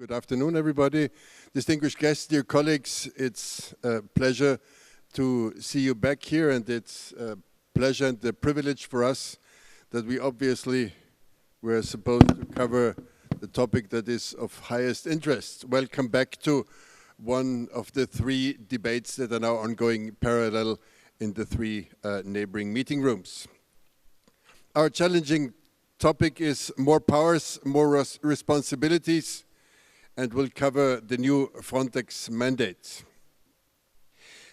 Good afternoon, everybody. Distinguished guests, dear colleagues, it's a pleasure to see you back here, and it's a pleasure and a privilege for us that we obviously were supposed to cover the topic that is of highest interest. Welcome back to one of the three debates that are now ongoing parallel in the three neighboring meeting rooms. Our challenging topic is more powers, more responsibilities, and we'll cover the new Frontex mandate.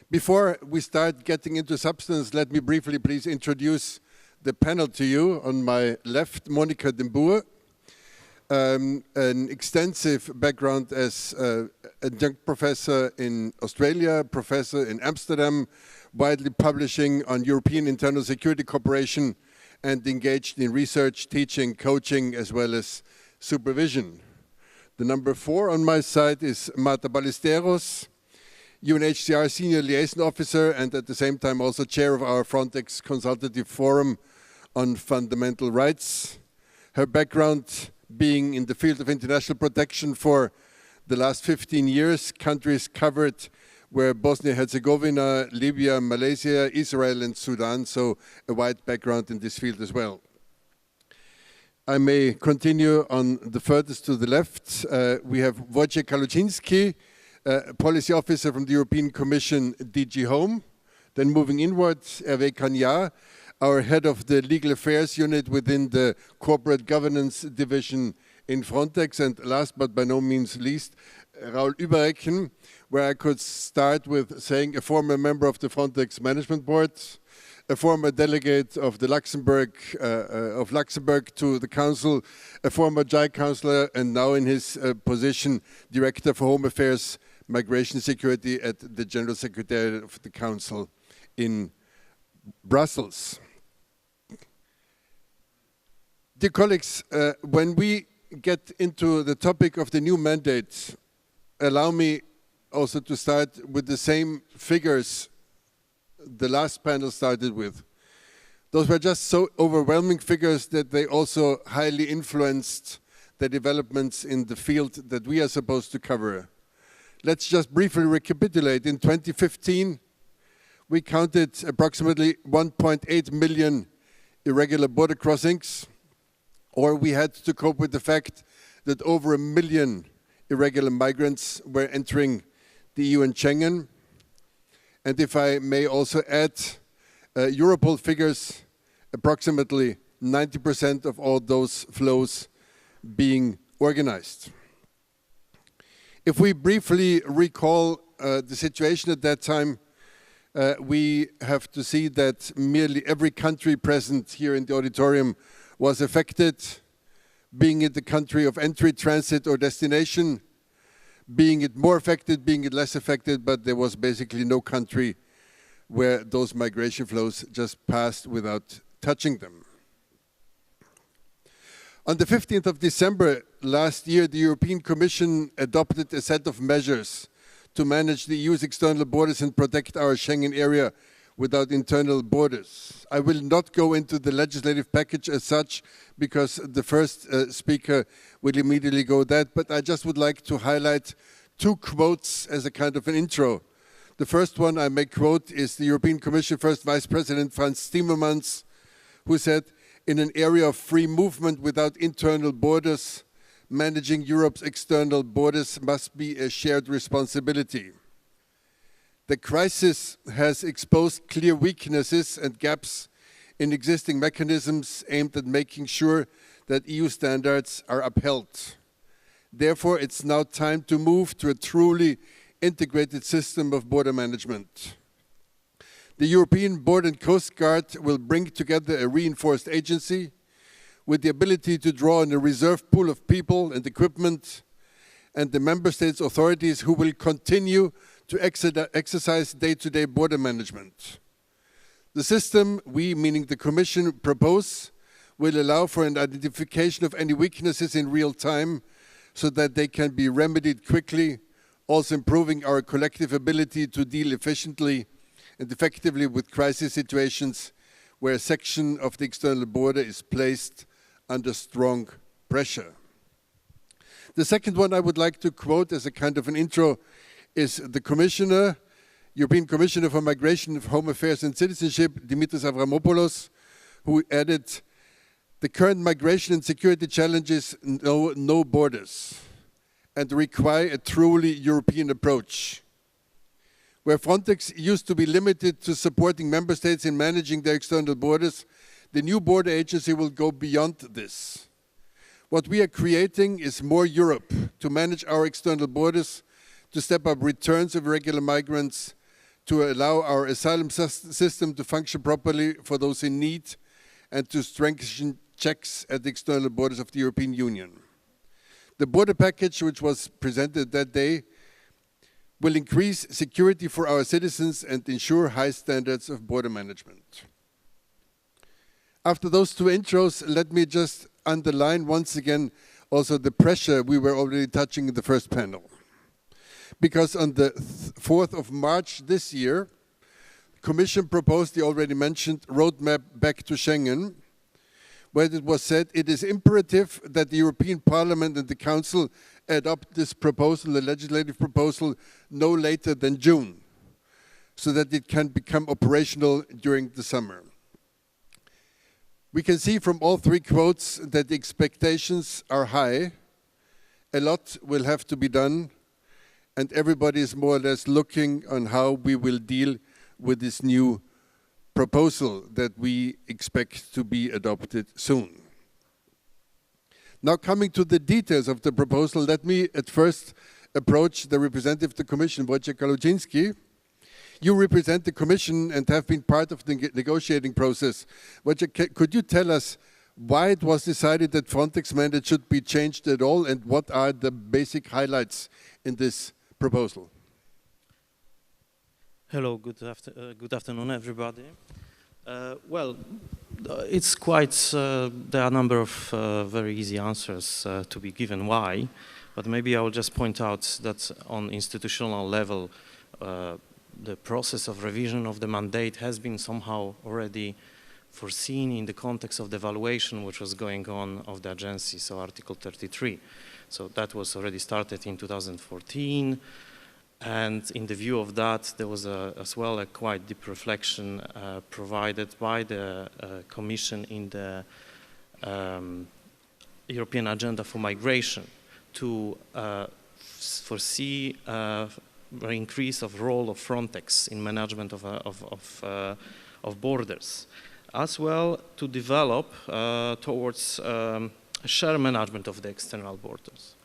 Before we start getting into substance, let me briefly please introduce the panel to you. On my left, Monica Den Boer, an extensive background as adjunct professor in Australia, professor in Amsterdam, widely publishing on European internal security cooperation, and engaged in research, teaching, coaching, as well as supervision. The number 4 on my side is Marta Ballesteros, UNHCR Senior Liaison Officer and at the same time also chair of our Frontex Consultative Forum on Fundamental Rights. Her background being in the field of international protection for the last 15 years, countries covered were Bosnia-Herzegovina, Libya, Malaysia, Israel and Sudan, so a wide background in this field as well. I may continue on the furthest to the left. We have Wojciech Kaluczynski, Policy Officer from the European Commission, DG Home. Then moving inwards, Hervé Cagnard, our Head of the Legal Affairs Unit within the Corporate Governance Division in Frontex. And last but by no means least, Raoul Überecken, where I could start with saying a former member of the Frontex Management Board, a former delegate of Luxembourg to the Council, a former JAI councillor, and now in his position, Director for Home Affairs, Migration Security at the General Secretariat of the Council in Brussels. Dear colleagues, when we get into the topic of the new mandate, allow me also to start with the same figures the last panel started with. Those were just so overwhelming figures that they also highly influenced the developments in the field that we are supposed to cover. Let's just briefly recapitulate. In 2015, we counted approximately 1.8 million irregular border crossings, or we had to cope with the fact that over 1 million irregular migrants were entering the EU and Schengen. And if I may also add, Europol figures approximately 90% of all those flows being organized. If we briefly recall the situation at that time, we have to see that nearly every country present here in the auditorium was affected, being it the country of entry, transit, or destination, being it more affected, being it less affected, but there was basically no country where those migration flows just passed without touching them. On the 15th of December last year, the European Commission adopted a set of measures to manage the EU's external borders and protect our Schengen area without internal borders. I will not go into the legislative package as such because the first speaker will immediately go that, but I just would like to highlight 2 quotes as a kind of an intro. The first one I may quote is the European Commission First Vice President Frans Timmermans, who said, "In an area of free movement without internal borders, managing Europe's external borders must be a shared responsibility. The crisis has exposed clear weaknesses and gaps in existing mechanisms aimed at making sure that EU standards are upheld. Therefore, it's now time to move to a truly integrated system of border management. The European Border and Coast Guard will bring together a reinforced agency with the ability to draw on a reserve pool of people and equipment, and the Member States' authorities who will continue to exercise day-to-day border management. The system we, meaning the Commission, propose will allow for an identification of any weaknesses in real time so that they can be remedied quickly, also improving our collective ability to deal efficiently and effectively with crisis situations where a section of the external border is placed under strong pressure." The second one I would like to quote as a kind of an intro is the Commissioner, European Commissioner for Migration, Home Affairs and Citizenship, Dimitris Avramopoulos, who added, "The current migration and security challenges know no borders and require a truly European approach. Where Frontex used to be limited to supporting member states in managing their external borders, the new border agency will go beyond this. What we are creating is more Europe to manage our external borders, to step up returns of irregular migrants, to allow our asylum system to function properly for those in need, and to strengthen checks at the external borders of the European Union. The border package, which was presented that day, will increase security for our citizens and ensure high standards of border management." After those two intros, let me just underline once again also the pressure we were already touching in the first panel. Because on the 4th of March this year, the Commission proposed the already mentioned roadmap back to Schengen, where it was said it is imperative that the European Parliament and the Council adopt this proposal, the legislative proposal, no later than June, so that it can become operational during the summer. We can see from all three quotes that the expectations are high. A lot will have to be done, and everybody is more or less looking on how we will deal with this new proposal that we expect to be adopted soon. Now, coming to the details of the proposal, let me at first approach the representative of the Commission, Wojciech Kaluczynski. You represent the Commission and have been part of the negotiating process. Wojciech, could you tell us why it was decided that Frontex mandate should be changed at all, and what are the basic highlights in this proposal? Hello, good afternoon, everybody. It's quite, there are a number of very easy answers to be given why, but maybe I will just point out that on institutional level, the process of revision of the mandate has been somehow already foreseen in the context of the evaluation which was going on of the agency, so Article 33. So that was already started in 2014. And in the view of that, there was as well a quite deep reflection provided by the Commission in the European Agenda for Migration to foresee an increase of role of Frontex in management of borders, as well to develop towards shared management of the external borders.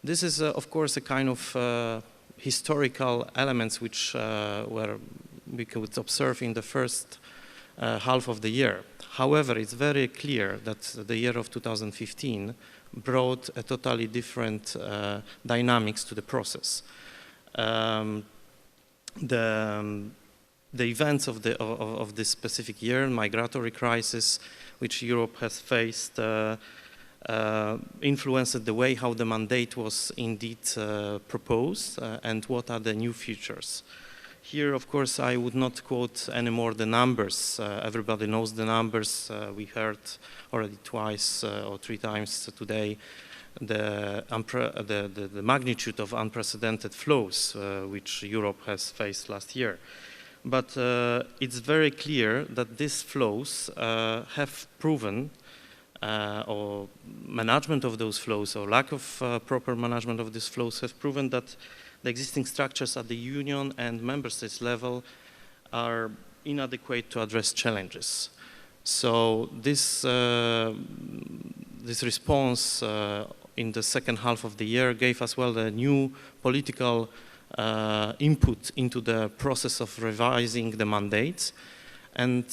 This is, of course, a kind of historical elements which we could observe in the first half of the year. However, it's very clear that the year of 2015 brought a totally different dynamics to the process. The events of this specific year, migratory crisis, which Europe has faced, influenced the way how the mandate was indeed proposed and what are the new features. Here, of course, I would not quote anymore the numbers. Everybody knows the numbers. We heard already twice or three times today the magnitude of unprecedented flows which Europe has faced last year. But it's very clear that these flows have proven or management of those flows or lack of proper management of these flows have proven that the existing structures at the Union and Member States level are inadequate to address challenges. So this response in the second half of the year gave as well a new political input into the process of revising the mandate and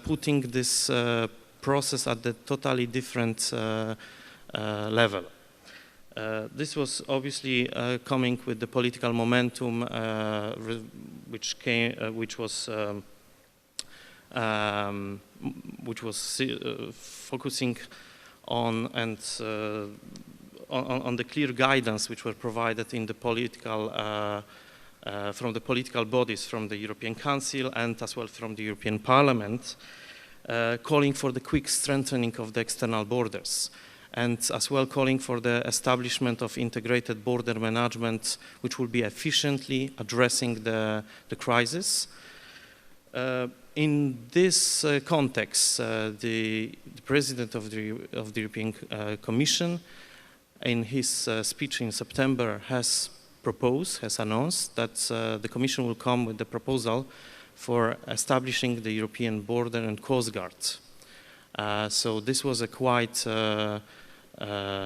putting this process at a totally different level. This was obviously coming with the political momentum which was focusing on and on the clear guidance which were provided in the political from the political bodies, from the European Council and as well from the European Parliament, calling for the quick strengthening of the external borders. and as well calling for the establishment of integrated border management, which will be efficiently addressing the crisis. In this context, the President of the European Commission, in his speech in September, has announced that the Commission will come with the proposal for establishing the European Border and Coast Guard. So this was a quite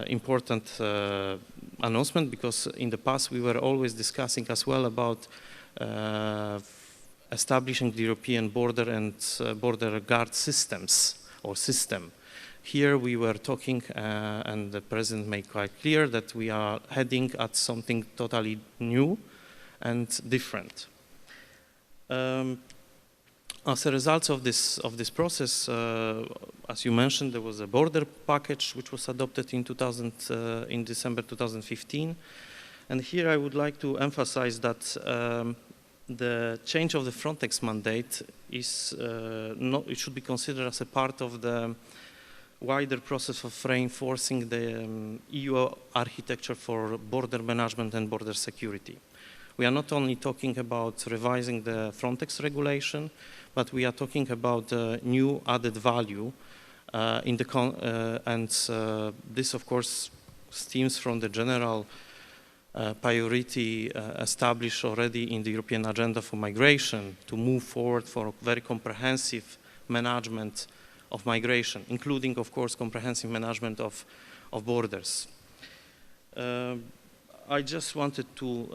important announcement, because in the past we were always discussing as well about establishing the European border and border guard systems or system. Here we were talking, and the President made quite clear that we are heading at something totally new and different. As a result of this process, as you mentioned, there was a border package which was adopted in December 2015, and here I would like to emphasize that the change of the Frontex mandate is it should be considered as a part of the wider process of reinforcing the EU architecture for border management and border security. We are not only talking about revising the Frontex regulation, but we are talking about new added value this of course stems from the general priority established already in the European agenda for migration to move forward for very comprehensive management of migration, including of course comprehensive management of borders. I just wanted to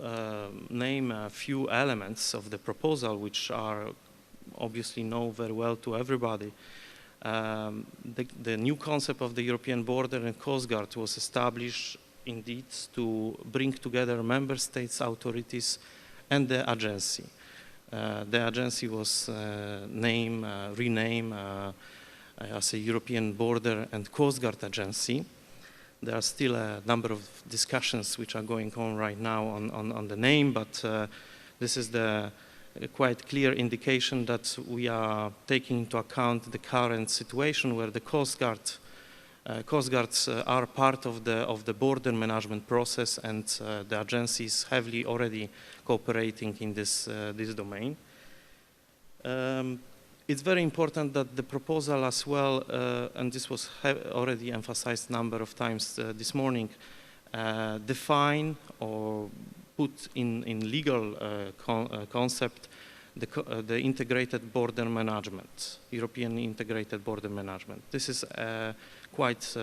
name a few elements of the proposal which are obviously known very well to everybody. The new concept of the European Border and Coast Guard was established indeed to bring together member states, authorities, and the agency. The agency was renamed as a European Border and Coast Guard Agency. There are still a number of discussions which are going on right now on the name, but this is the quite clear indication that we are taking into account the current situation where the Coast Guards are part of the border management process, and the agency is heavily already cooperating in this domain. It's very important that the proposal as well, and this was already emphasized a number of times this morning, define or put in legal concept the integrated border management, European integrated border management. This is quite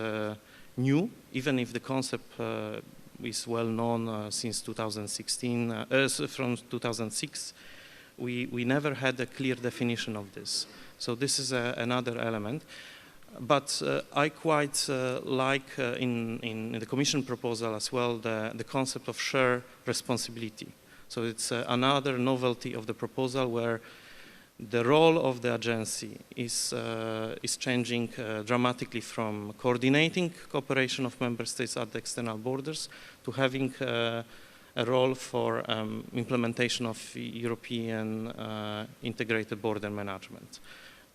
new, even if the concept is well known since 2016, from 2006. We never had a clear definition of this. So this is another element. But I quite like in the Commission proposal as well the concept of shared responsibility. So it's another novelty of the proposal where the role of the agency is changing dramatically from coordinating cooperation of member states at the external borders to having a role for implementation of European integrated border management.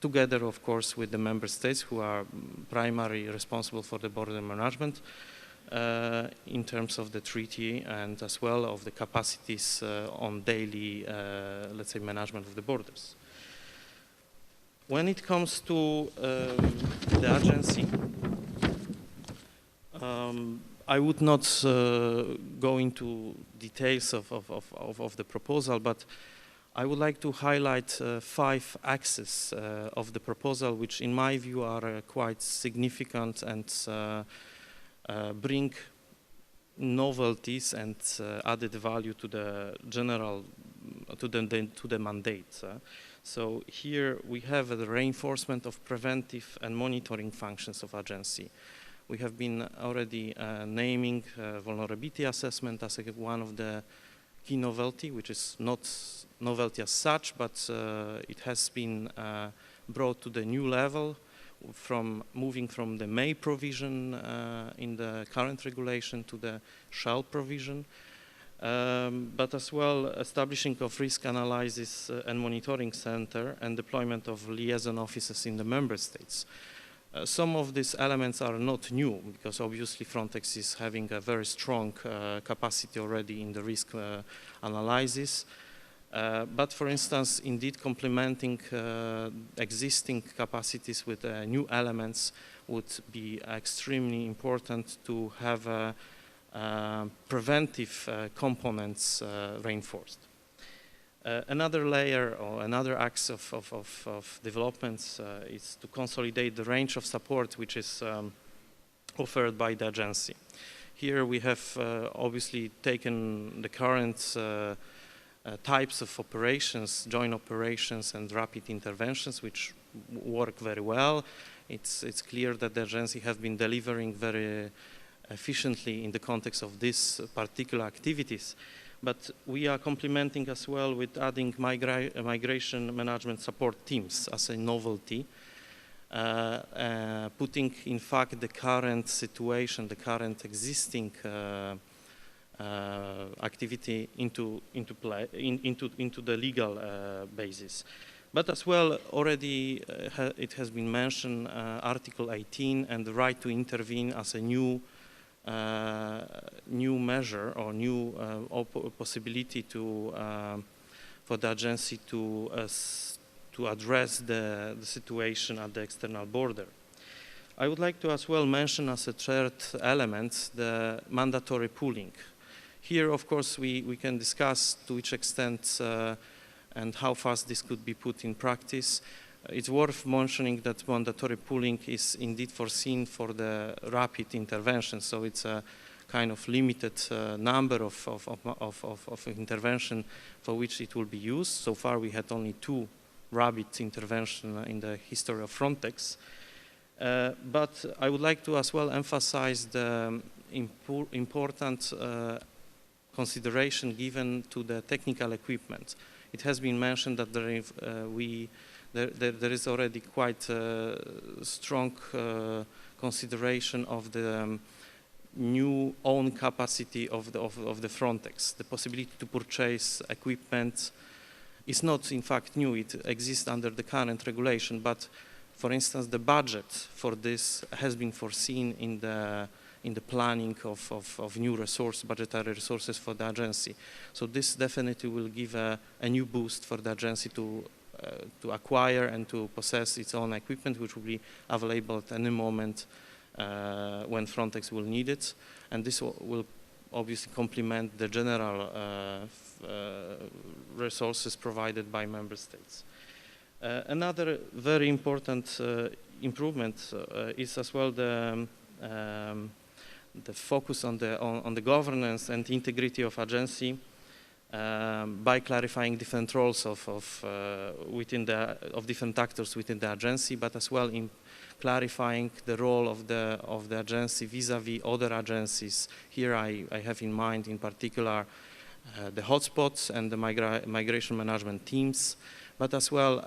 Together, of course, with the member states who are primarily responsible for the border management in terms of the treaty and as well of the capacities on daily, let's say, management of the borders. When it comes to the agency, I would not go into details of the proposal, but I would like to highlight 5 axes of the proposal, which in my view are quite significant and bring novelties and added value to the general, to the mandate. So here we have the reinforcement of preventive and monitoring functions of agency. We have been already naming vulnerability assessment as one of the key novelty, which is not novelty as such, but it has been brought to the new level from moving from the may provision in the current regulation to the shall provision, but as well establishing of risk analysis and monitoring center and deployment of liaison offices in the member states. Some of these elements are not new, because obviously Frontex is having a very strong capacity already in the risk analysis. But for instance, indeed complementing existing capacities with new elements would be extremely important to have preventive components reinforced. Another layer or another axe of developments is to consolidate the range of support which is offered by the agency. Here we have obviously taken the current types of operations, joint operations and rapid interventions, which work very well. It's clear that the agency have been delivering very efficiently in the context of these particular activities. But we are complementing as well with adding migration management support teams as a novelty, putting in fact the current situation, the current existing activity into the legal basis. But as well, already it has been mentioned, Article 18 and the right to intervene as a new measure or new possibility for the agency to address the situation at the external border. I would like to as well mention as a third element the mandatory pooling. Here, of course, we can discuss to which extent and how fast this could be put in practice. It's worth mentioning that mandatory pooling is indeed foreseen for the rapid intervention, so it's a kind of limited number of intervention for which it will be used. So far we had only 2 rapid interventions in the history of Frontex. But I would like to as well emphasize the important consideration given to the technical equipment. It has been mentioned that there is already quite a strong consideration of the new own capacity of the Frontex. The possibility to purchase equipment is not in fact new, it exists under the current regulation, but for instance the budget for this has been foreseen in the planning of new budgetary resources for the agency. So this definitely will give a new boost for the agency to acquire and to possess its own equipment, which will be available at any moment when Frontex will need it. And this will obviously complement the general resources provided by member states. Another very important improvement is as well the focus on the governance and integrity of agency by clarifying different roles of different actors within the agency, but as well in clarifying the role of the agency vis-à-vis other agencies. Here I have in mind in particular the hotspots and the migration management teams, but as well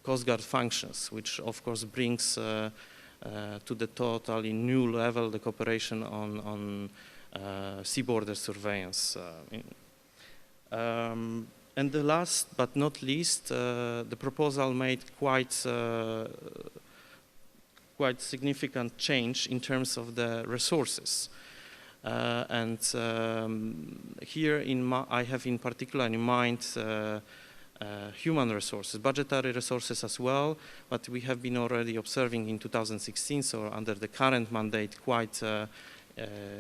Coast Guard functions, which of course brings to the totally new level the cooperation on sea border surveillance. And the last but not least, the proposal made quite significant change in terms of the resources. Here I have in particular in mind human resources, budgetary resources as well, but we have been already observing in 2016, so under the current mandate, quite a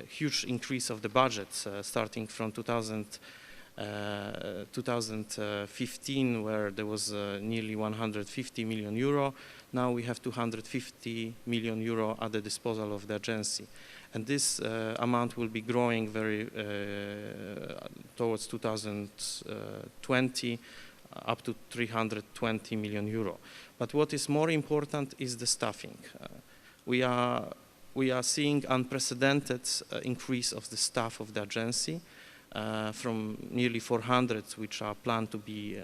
huge increase of the budget, starting from 2015, where there was nearly 150 million euro. Now we have 250 million euro at the disposal of the agency. And this amount will be growing very towards 2020, up to 320 million euro. But what is more important is the staffing. We are seeing unprecedented increase of the staff of the agency from nearly 400, which are planned to be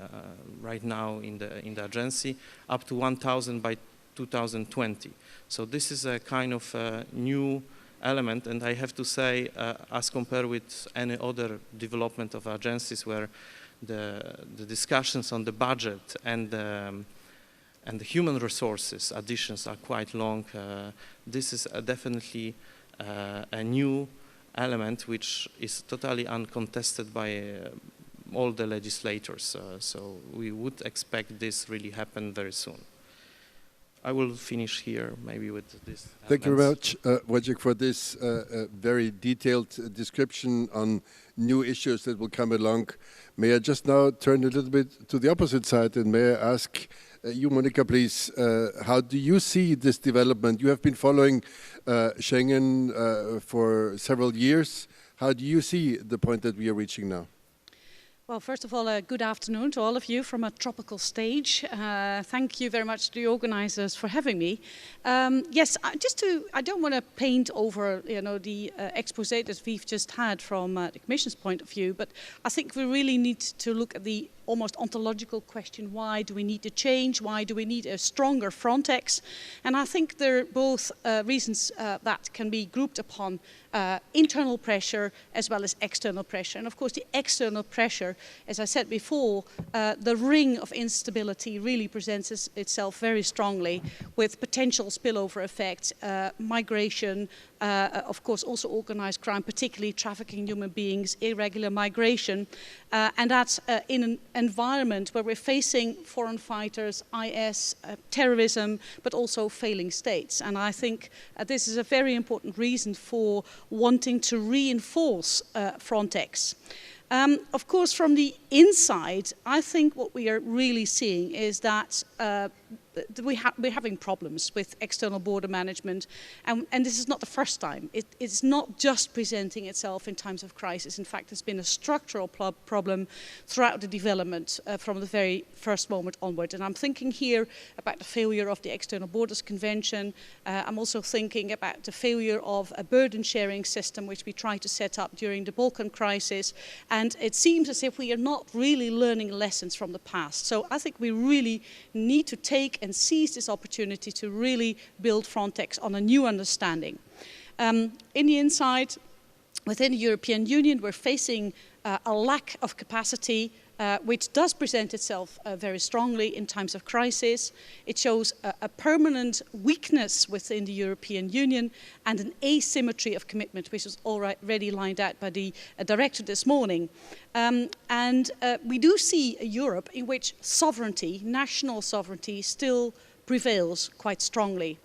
right now in the agency, up to 1,000 by 2020. So this is a kind of new element, and I have to say, as compared with any other development of agencies where the discussions on the budget and and the human resources additions are quite long. This is definitely a new element which is totally uncontested by all the legislators. So we would expect this really happen very soon. I will finish here, maybe with this. Thank you very much, Wojciech, for this very detailed description on new issues that will come along. May I just now turn a little bit to the opposite side, and may I ask you, Monica, please, how do you see this development? You have been following Schengen for several years. How do you see the point that we are reaching now? Well, first of all, good afternoon to all of you from a tropical stage. Thank you very much to the organizers for having me. Yes, I don't want to paint over, the expose that we've just had from the Commission's point of view, but I think we really need to look at the almost ontological question: why do we need to change? Why do we need a stronger Frontex? And I think there are both reasons that can be grouped upon internal pressure as well as external pressure. And of course, the external pressure, as I said before, the ring of instability really presents itself very strongly with potential spillover effects, migration, of course also organized crime, particularly trafficking human beings, irregular migration, and that's in an environment where we're facing foreign fighters, IS, terrorism, but also failing states. And I think this is a very important reason for wanting to reinforce Frontex. Of course, from the inside, I think what we are really seeing is that we're having problems with external border management, and this is not the first time. It's not just presenting itself in times of crisis. In fact, it's been a structural problem throughout the development from the very first moment onward. And I'm thinking here about the failure of the External Borders Convention. I'm also thinking about the failure of a burden sharing system which we tried to set up during the Balkan crisis. And it seems as if we are not really learning lessons from the past. So I think we really need to take and seize this opportunity to really build Frontex on a new understanding. In the inside, within the European Union, we're facing a lack of capacity, which does present itself very strongly in times of crisis. It shows a permanent weakness within the European Union and an asymmetry of commitment, which was already lined out by the director this morning. We do see a Europe in which sovereignty, national sovereignty, still prevails quite strongly.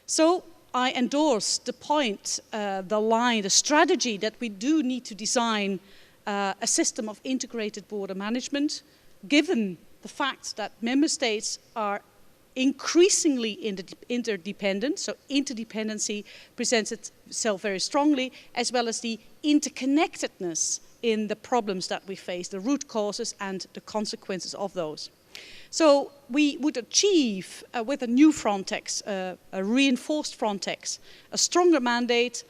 So I endorse the point, the line, the strategy that we do need to design a system of integrated border management, given the fact that member states are increasingly interdependent, so interdependency presents itself very strongly, as well as the interconnectedness in the problems that we face, the root causes and the consequences of those. So we would achieve, with a new Frontex, a reinforced Frontex, a stronger mandate,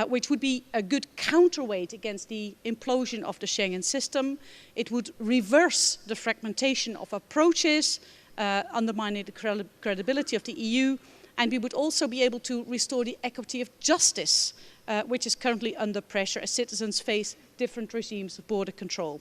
which would be a good counterweight against the implosion of the Schengen system. It would reverse the fragmentation of approaches, undermining the credibility of the EU, and we would also be able to restore the equity of justice, which is currently under pressure as citizens face different regimes of border control.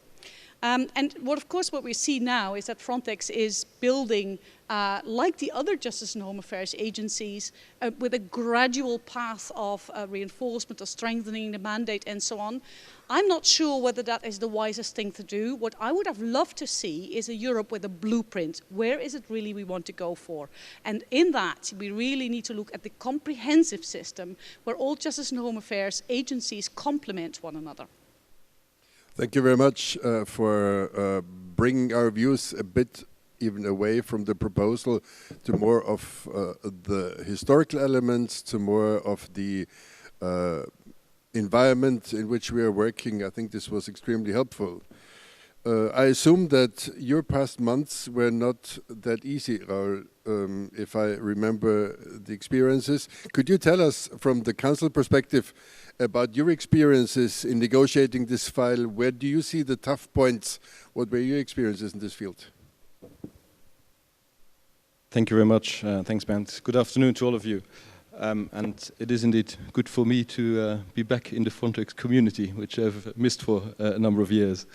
And what we see now is that Frontex is building, like the other Justice and Home Affairs agencies, with a gradual path of reinforcement, of strengthening the mandate and so on. I'm not sure whether that is the wisest thing to do. What I would have loved to see is a Europe with a blueprint. Where is it really we want to go for? And in that, we really need to look at the comprehensive system where all Justice and Home Affairs agencies complement one another. Thank you very much for bringing our views a bit even away from the proposal to more of the historical elements, to more of the environment in which we are working. I think this was extremely helpful. I assume that your past months were not that easy, Raul, if I remember the experiences. Could you tell us from the Council perspective about your experiences in negotiating this file? Where do you see the tough points? What were your experiences in this field? Thank you very much. Thanks, Bernd. Good afternoon to all of you. and it is indeed good for me to be back in the Frontex community, which I've missed for a number of years.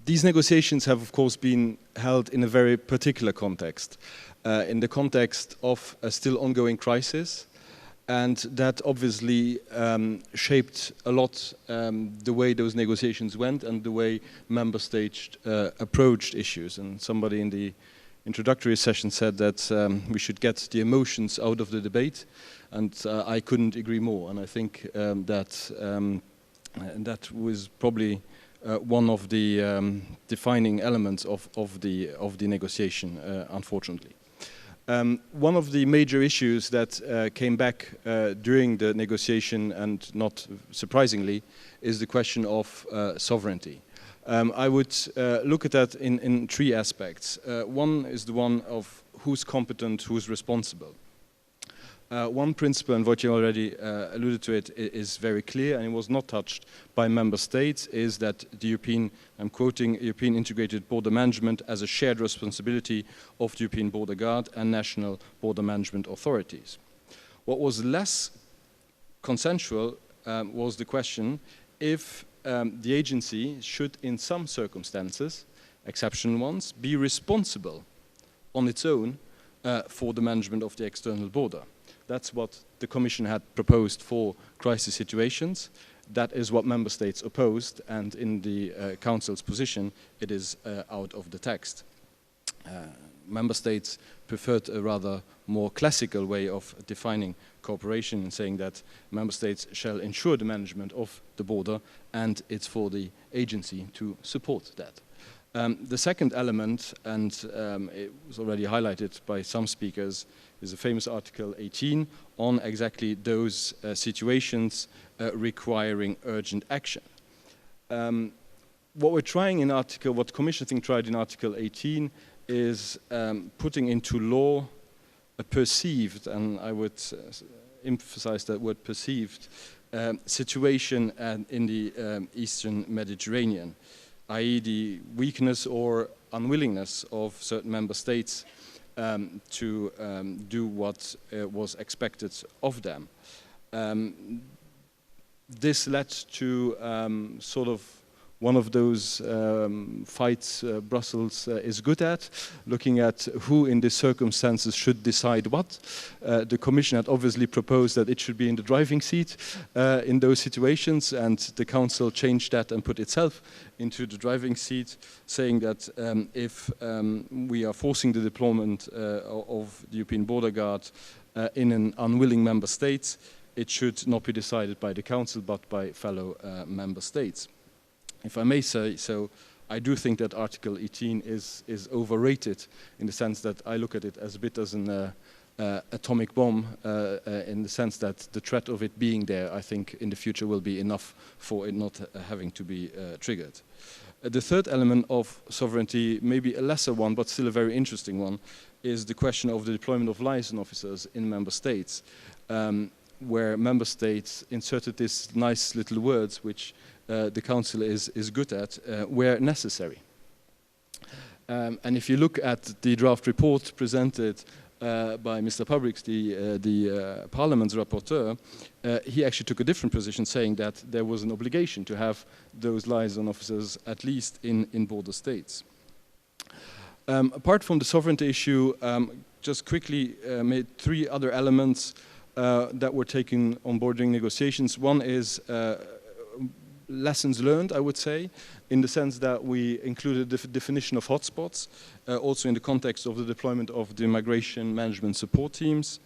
These negotiations have, of course, been held in a very particular context, in the context of a still ongoing crisis, and that obviously shaped a lot the way those negotiations went and the way member states approached issues. And somebody in the introductory session said that we should get the emotions out of the debate, and I couldn't agree more. And I think that was probably one of the defining elements of the negotiation, unfortunately. One of the major issues that came back during the negotiation, and not surprisingly, is the question of sovereignty. I would look at that in three aspects. One is the one of who's competent, who's responsible. One principle, and what you already alluded to it, is very clear, and it was not touched by member states, is that the European, I'm quoting, European Integrated Border Management as a shared responsibility of the European Border Guard and national border management authorities. What was less consensual was the question if the agency should, in some circumstances, exceptional ones, be responsible on its own for the management of the external border. That's what the Commission had proposed for crisis situations. That is what member states opposed, and in the Council's position, it is out of the text. Member states preferred a rather more classical way of defining cooperation and saying that member states shall ensure the management of the border, and it's for the agency to support that. The second element, and it was already highlighted by some speakers, is a famous Article 18 on exactly those situations requiring urgent action. What we're trying in what the Commission I think tried in Article 18 is putting into law a perceived, and I would emphasize that word perceived, situation in the Eastern Mediterranean, i.e. the weakness or unwillingness of certain member states to do what was expected of them. This led to sort of one of those fights Brussels is good at, looking at who in these circumstances should decide what. The Commission had obviously proposed that it should be in the driving seat in those situations, and the Council changed that and put itself into the driving seat, saying that if we are forcing the deployment of the European Border Guard in an unwilling member state, it should not be decided by the Council but by fellow member states. If I may say so, I do think that Article 18 is overrated in the sense that I look at it as a bit as an atomic bomb in the sense that the threat of it being there, I think, in the future will be enough for it not having to be triggered. The third element of sovereignty, maybe a lesser one, but still a very interesting one, is the question of the deployment of liaison officers in member states, where member states inserted these nice little words, which the Council is good at, where necessary. And if you look at the draft report presented by Mr. Pabriks, the Parliament's rapporteur, he actually took a different position, saying that there was an obligation to have those liaison officers at least in border states. Apart from the sovereignty issue, just quickly made three other elements that were taken on board during negotiations. One is lessons learned, I would say, in the sense that we included the definition of hotspots, also in the context of the deployment of the migration management support teams.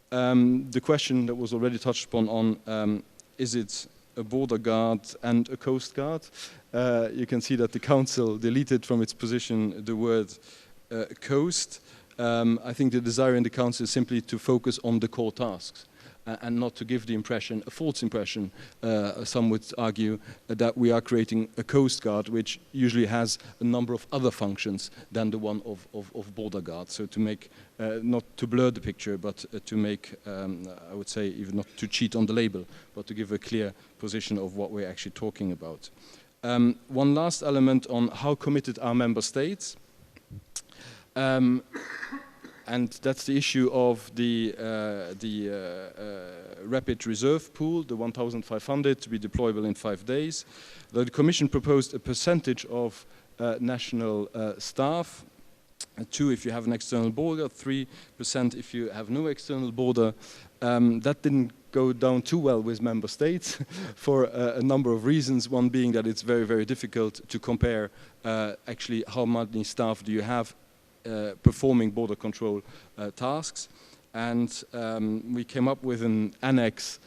The question that was already touched upon on is it a border guard and a coast guard? You can see that the Council deleted from its position the word coast. I think the desire in the Council is simply to focus on the core tasks and not to give the impression, a false impression, some would argue, that we are creating a coast guard which usually has a number of other functions than the one of border guard. So to make, not to blur the picture, but to make, I would say, even not to cheat on the label, but to give a clear position of what we're actually talking about. One last element on how committed are member states. And that's the issue of the rapid reserve pool, the 1,500 to be deployable in 5 days. The Commission proposed a percentage of national staff, 2 if you have an external border, 3% if you have no external border. That didn't go down too well with member states for a number of reasons. One being that it's very, very difficult to compare actually how many staff do you have performing border control tasks. And we came up with an annex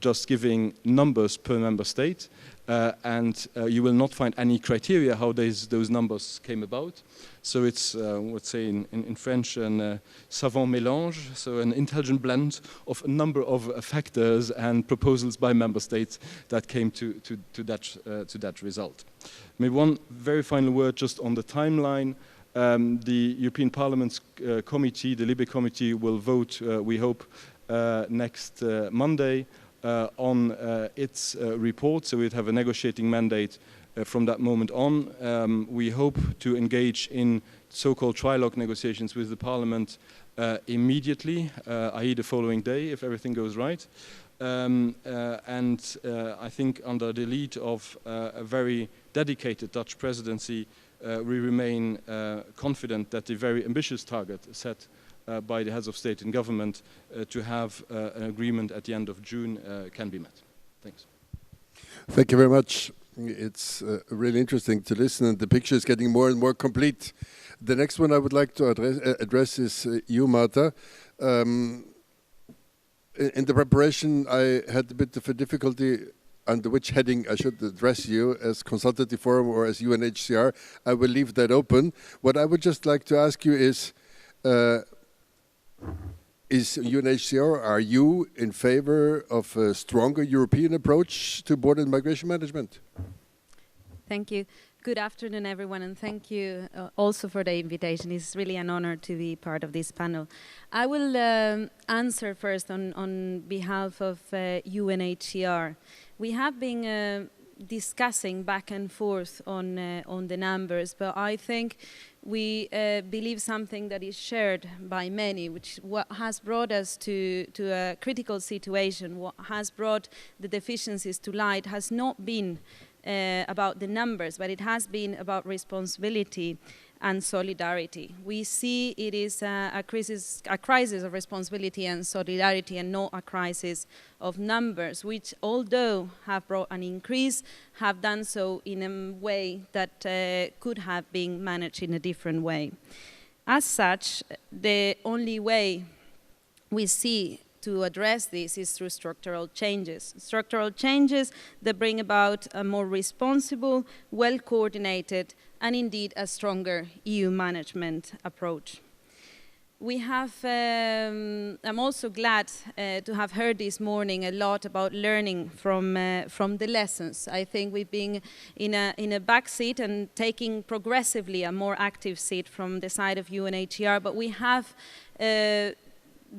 just giving numbers per member state. And you will not find any criteria how those numbers came about. So it's, let's say in French, a savant mélange, so an intelligent blend of a number of factors and proposals by member states that came to that result. Maybe one very final word just on the timeline. The European Parliament's committee, the Libe committee, will vote, we hope, next Monday on its report, so we'd have a negotiating mandate from that moment on. We hope to engage in so-called trilogue negotiations with the Parliament immediately, i.e. the following day, if everything goes right. I think under the lead of a very dedicated Dutch presidency, we remain confident that the very ambitious target set by the heads of state and government to have an agreement at the end of June can be met. Thanks. Thank you very much. It's really interesting to listen, and the picture is getting more and more complete. The next one I would like to address is you, Marta. In the preparation, I had a bit of a difficulty under which heading I should address you, as Consultative Forum or as UNHCR. I will leave that open. What I would just like to ask you is UNHCR, are you in favor of a stronger European approach to border and migration management? Thank you. Good afternoon, everyone, and thank you also for the invitation. It's really an honor to be part of this panel. I will answer first on behalf of UNHCR. We have been discussing back and forth on the numbers, but I think we believe something that is shared by many, which what has brought us to a critical situation, what has brought the deficiencies to light has not been about the numbers, but it has been about responsibility and solidarity. We see it is a crisis of responsibility and solidarity, and not a crisis of numbers, which, although have brought an increase, have done so in a way that could have been managed in a different way. As such, the only way we see to address this is through structural changes. Structural changes that bring about a more responsible, well-coordinated, and indeed a stronger EU management approach. We have, I'm also glad to have heard this morning a lot about learning from the lessons. I think we've been in a back seat and taking progressively a more active seat from the side of UNHCR, but we have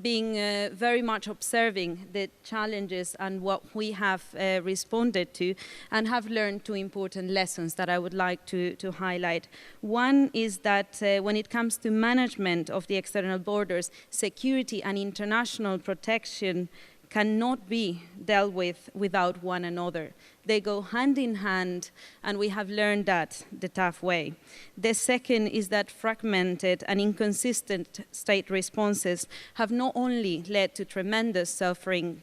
being very much observing the challenges and what we have responded to, and have learned two important lessons that I would like to highlight. One is that when it comes to management of the external borders, security and international protection cannot be dealt with without one another. They go hand in hand, and we have learned that the tough way. The second is that fragmented and inconsistent state responses have not only led to tremendous suffering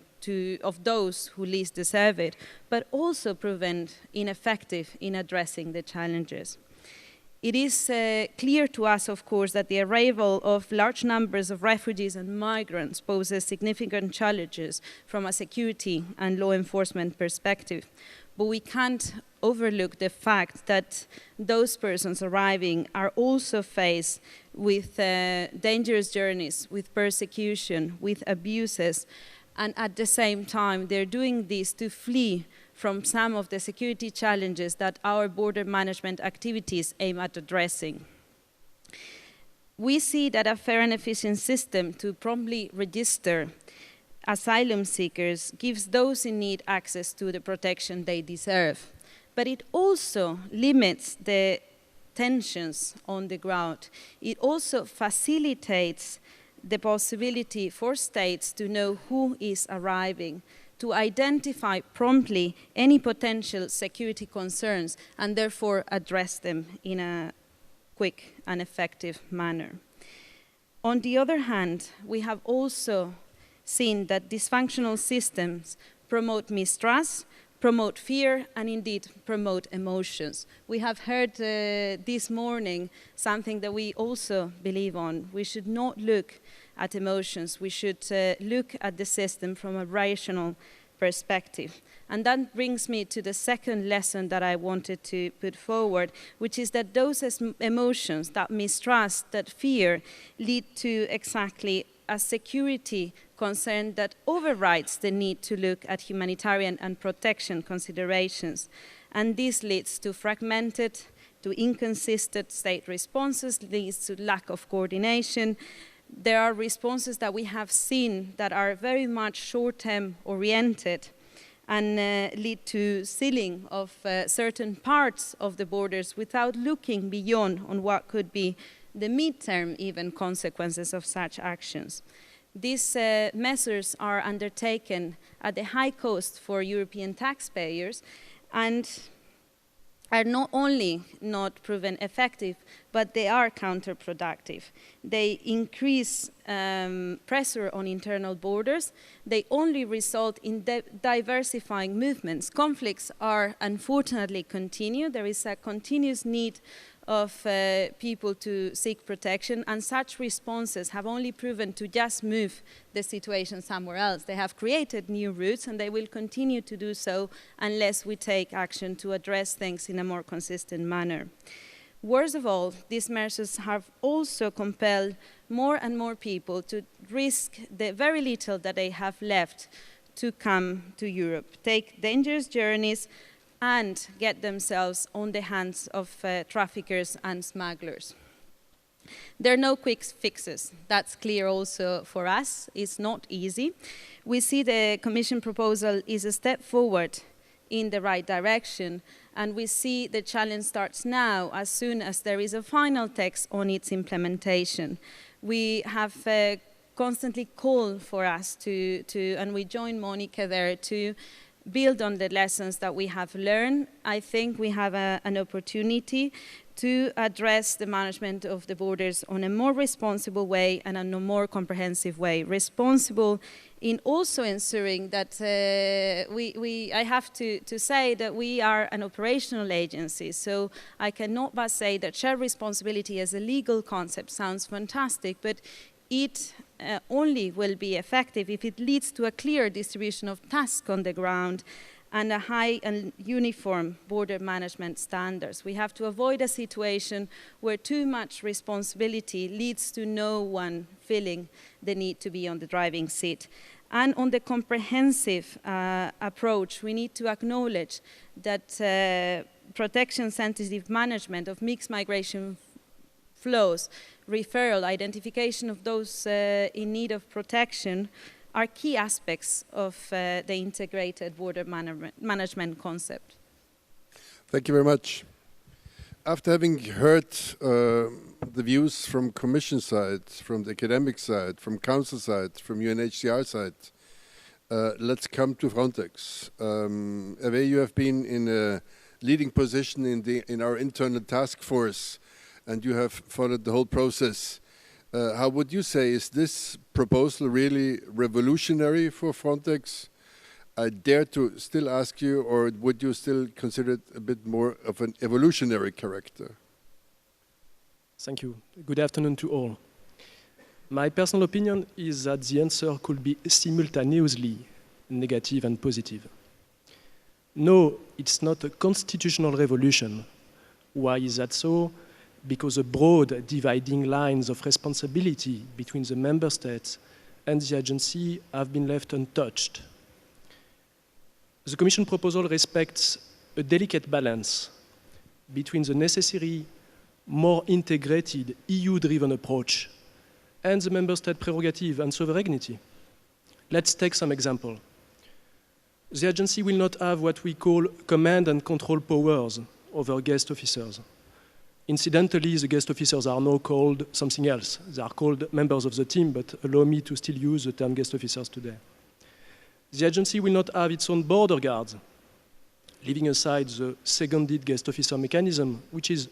of those who least deserve it, but also proven ineffective in addressing the challenges. It is clear to us, of course, that the arrival of large numbers of refugees and migrants poses significant challenges from a security and law enforcement perspective. But we can't overlook the fact that those persons arriving are also faced with dangerous journeys, with persecution, with abuses, and at the same time they're doing this to flee from some of the security challenges that our border management activities aim at addressing. We see that a fair and efficient system to promptly register asylum seekers gives those in need access to the protection they deserve. But it also limits the tensions on the ground. It also facilitates the possibility for states to know who is arriving, to identify promptly any potential security concerns and therefore address them in a quick and effective manner. On the other hand, we have also seen that dysfunctional systems promote mistrust, promote fear, and indeed promote emotions. We have heard this morning something that we also believe on. We should not look at emotions. We should look at the system from a rational perspective. And that brings me to the second lesson that I wanted to put forward, which is that those emotions, that mistrust, that fear, lead to exactly a security concern that overrides the need to look at humanitarian and protection considerations. And this leads to fragmented, to inconsistent state responses, leads to lack of coordination. There are responses that we have seen that are very much short-term oriented and lead to sealing of certain parts of the borders without looking beyond on what could be the mid-term even consequences of such actions. These measures are undertaken at the high cost for European taxpayers and are not only not proven effective, but they are counterproductive. They increase pressure on internal borders. They only result in diversifying movements. Conflicts are unfortunately continue. There is a continuous need of people to seek protection, and such responses have only proven to just move the situation somewhere else. They have created new routes, and they will continue to do so unless we take action to address things in a more consistent manner. Worst of all, these measures have also compelled more and more people to risk the very little that they have left to come to Europe, take dangerous journeys, and get themselves on the hands of traffickers and smugglers. There are no quick fixes. That's clear also for us. It's not easy. We see the Commission proposal is a step forward in the right direction, and we see the challenge starts now as soon as there is a final text on its implementation. We have constantly called for us and we join Monica there to build on the lessons that we have learned. I think we have an opportunity to address the management of the borders on a more responsible way and in a more comprehensive way. Responsible in also ensuring that I have to say that we are an operational agency, so I cannot but say that shared responsibility as a legal concept sounds fantastic, but it only will be effective if it leads to a clear distribution of tasks on the ground and a high and uniform border management standards. We have to avoid a situation where too much responsibility leads to no one feeling the need to be on the driving seat. And on the comprehensive approach, we need to acknowledge that protection-sensitive management of mixed migration flows, referral, identification of those in need of protection are key aspects of the integrated border management concept. Thank you very much. After having heard the views from Commission side, from the academic side, from Council side, from UNHCR side, let's come to Frontex. Hervé, you have been in a leading position in our internal task force, and you have followed the whole process. How would you say, is this proposal really revolutionary for Frontex? I dare to still ask you, or would you still consider it a bit more of an evolutionary character? Thank you. Good afternoon to all. My personal opinion is that the answer could be simultaneously negative and positive. No, it's not a constitutional revolution. Why is that so? Because the broad dividing lines of responsibility between the member states and the agency have been left untouched. The Commission proposal respects a delicate balance between the necessary, more integrated, EU-driven approach and the member state prerogative and sovereignty. Let's take some example. The agency will not have what we call command and control powers over guest officers. Incidentally, the guest officers are now called something else. They are called members of the team, but allow me to still use the term guest officers today. The agency will not have its own border guards, leaving aside the seconded guest officer mechanism, which is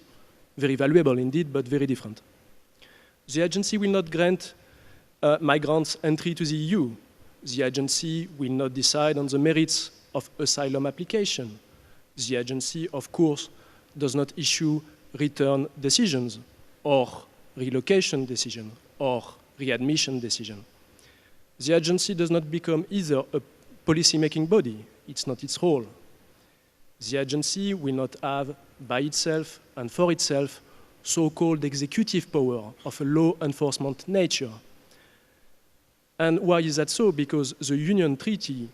very valuable indeed, but very different. The agency will not grant migrants entry to the EU. The agency will not decide on the merits of asylum application. The agency, of course, does not issue return decisions or relocation decision or readmission decision. The agency does not become either a policy-making body. It's not its role. The agency will not have by itself and for itself so-called executive power of a law enforcement nature. And why is that so? Because the Union Treaty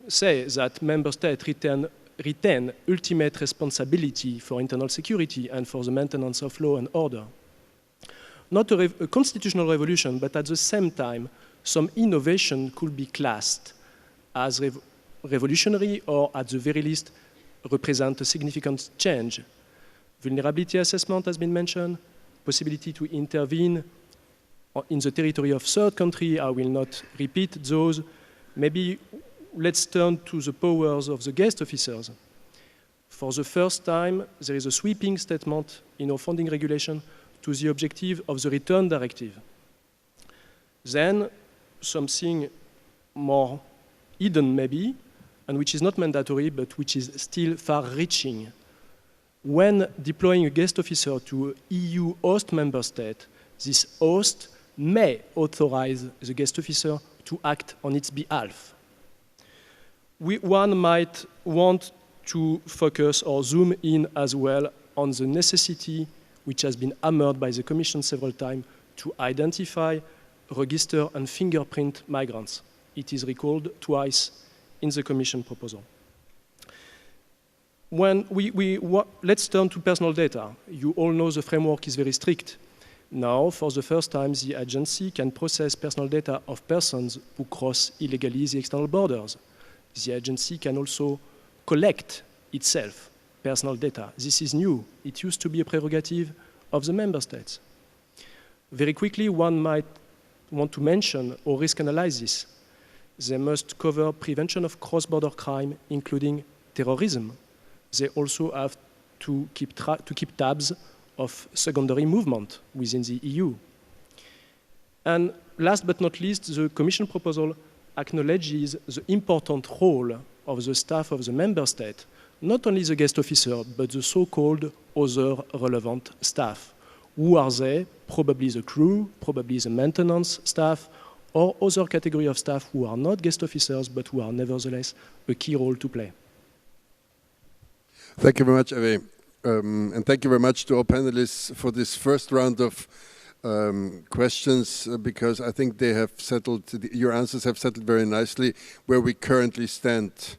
says that member states retain ultimate responsibility for internal security and for the maintenance of law and order. Not a constitutional revolution, but at the same time, some innovation could be classed as revolutionary or at the very least represent a significant change. Vulnerability assessment has been mentioned, possibility to intervene in the territory of third country. I will not repeat those. Maybe let's turn to the powers of the guest officers. For the first time, there is a sweeping statement in our funding regulation to the objective of the return directive. Then, something more hidden maybe, and which is not mandatory, but which is still far-reaching. When deploying a guest officer to an EU host member state, this host may authorize the guest officer to act on its behalf. One might want to focus or zoom in as well on the necessity, which has been hammered by the Commission several times, to identify, register and fingerprint migrants. It is recalled twice in the Commission proposal. When let's turn to personal data. You all know the framework is very strict. Now, for the first time, the agency can process personal data of persons who cross illegally the external borders. The agency can also collect itself personal data. This is new. It used to be a prerogative of the member states. Very quickly, one might want to mention or risk analysis. They must cover prevention of cross-border crime, including terrorism. They also have to keep tabs of secondary movement within the EU. And last but not least, the Commission proposal acknowledges the important role of the staff of the member state, not only the guest officer, but the so-called other relevant staff. Who are they? Probably the crew, probably the maintenance staff, or other category of staff who are not guest officers, but who are nevertheless a key role to play. Thank you very much, Hervé. And thank you very much to all panelists for this first round of questions, because I think they have settled, your answers have settled very nicely where we currently stand.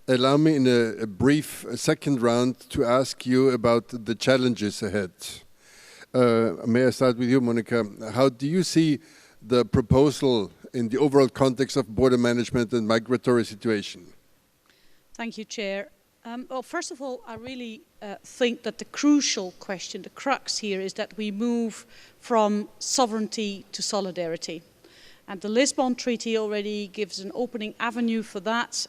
Allow me in a brief second round to ask you about the challenges ahead. May I start with you, Monica? How do you see the proposal in the overall context of border management and migratory situation? Thank you, Chair. Well, first of all, I really think that the crucial question, the crux here, is that we move from sovereignty to solidarity. And the Lisbon Treaty already gives an opening avenue for that.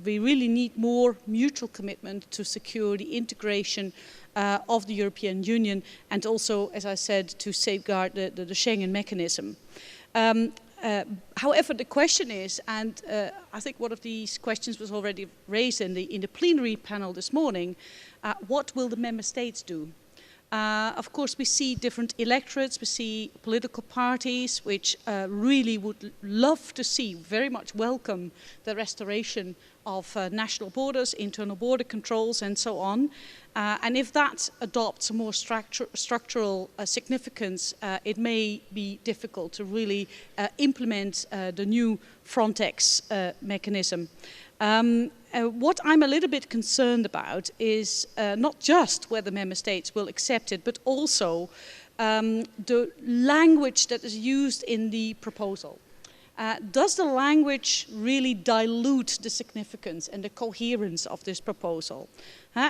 We really need more mutual commitment to secure the integration of the European Union, and also, as I said, to safeguard the Schengen mechanism. However, the question is, and I think one of these questions was already raised in the plenary panel this morning, what will the member states do? Of course, we see different electorates, we see political parties which really would love to see, very much welcome the restoration of national borders, internal border controls and so on. And if that adopts a more structural significance, it may be difficult to really implement the new Frontex mechanism. What I'm a little bit concerned about is not just whether member states will accept it, but also the language that is used in the proposal. does the language really dilute the significance and the coherence of this proposal?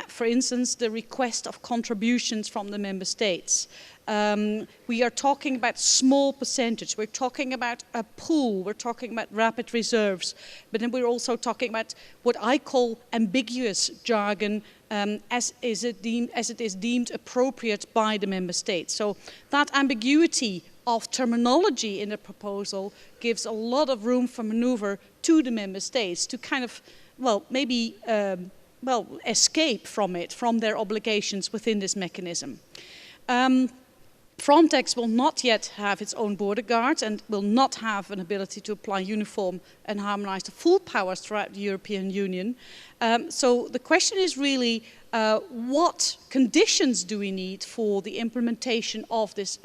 For instance, the request of contributions from the member states. We are talking about small percentage. We're talking about a pool. We're talking about rapid reserves. But then we're also talking about what I call ambiguous jargon as it is deemed appropriate by the member states. So that ambiguity of terminology in the proposal gives a lot of room for maneuver to the member states to kind of, well, maybe escape from it, from their obligations within this mechanism. Frontex will not yet have its own border guards and will not have an ability to apply uniform and harmonize the full powers throughout the European Union. So the question is really, what conditions do we need for the implementation of this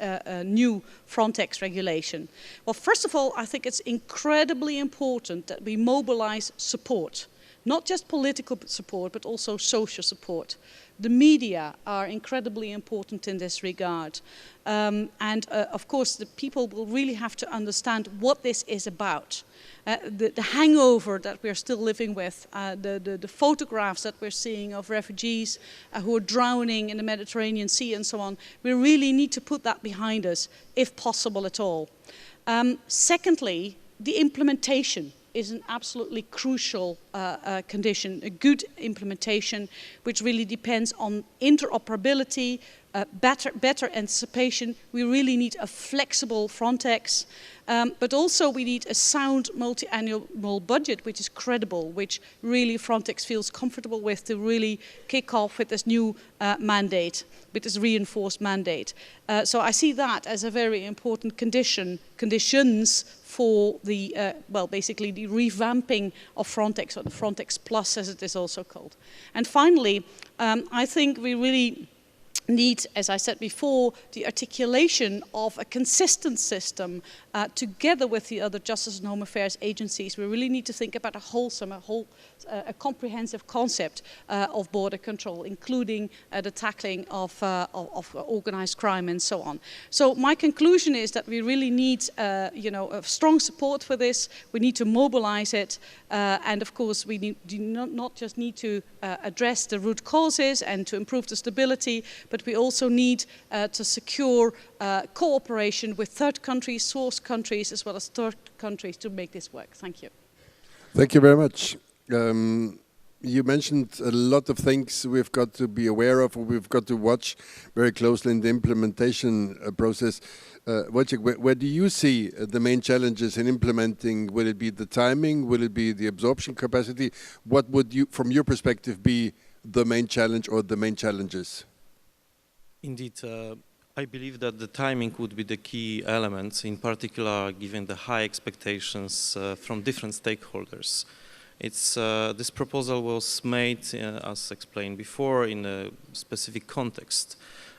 new Frontex regulation? Well, first of all, I think it's incredibly important that we mobilize support. Not just political support, but also social support. The media are incredibly important in this regard. Of course, the people will really have to understand what this is about. The hangover that we're still living with, the photographs that we're seeing of refugees who are drowning in the Mediterranean Sea and so on, we really need to put that behind us, if possible at all. Secondly, the implementation is an absolutely crucial condition, a good implementation, which really depends on interoperability, better anticipation. We really need a flexible Frontex, but also we need a sound multi-annual budget, which is credible, which really Frontex feels comfortable with to really kick off with this new mandate, with this reinforced mandate. So I see that as a very important conditions for the, basically the revamping of Frontex, or the Frontex Plus as it is also called. And finally, I think we really need, as I said before, the articulation of a consistent system together with the other justice and home affairs agencies. We really need to think about a comprehensive concept of border control, including the tackling of organized crime and so on. So my conclusion is that we really need, a strong support for this. We need to mobilize it, and of course, we do not just need to address the root causes and to improve the stability, but we also need to secure cooperation with third countries, source countries, as well as third countries to make this work. Thank you. Thank you very much. You mentioned a lot of things we've got to be aware of, or we've got to watch very closely in the implementation process. Wojciech, where do you see the main challenges in implementing? Will it be the timing? Will it be the absorption capacity? What would you, from your perspective, be the main challenge or the main challenges? Indeed, I believe that the timing would be the key element, in particular given the high expectations from different stakeholders. This proposal was made, as explained before, in a specific context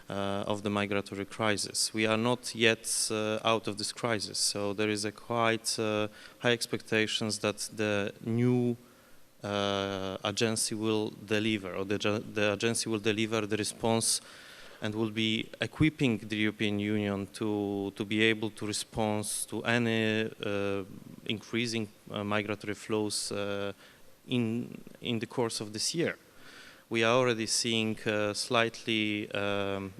of the migratory crisis. We are not yet out of this crisis, so there is a quite high expectations that the new agency will deliver, or the agency will deliver the response and will be equipping the European Union to be able to respond to any increasing migratory flows in the course of this year. We are already seeing slightly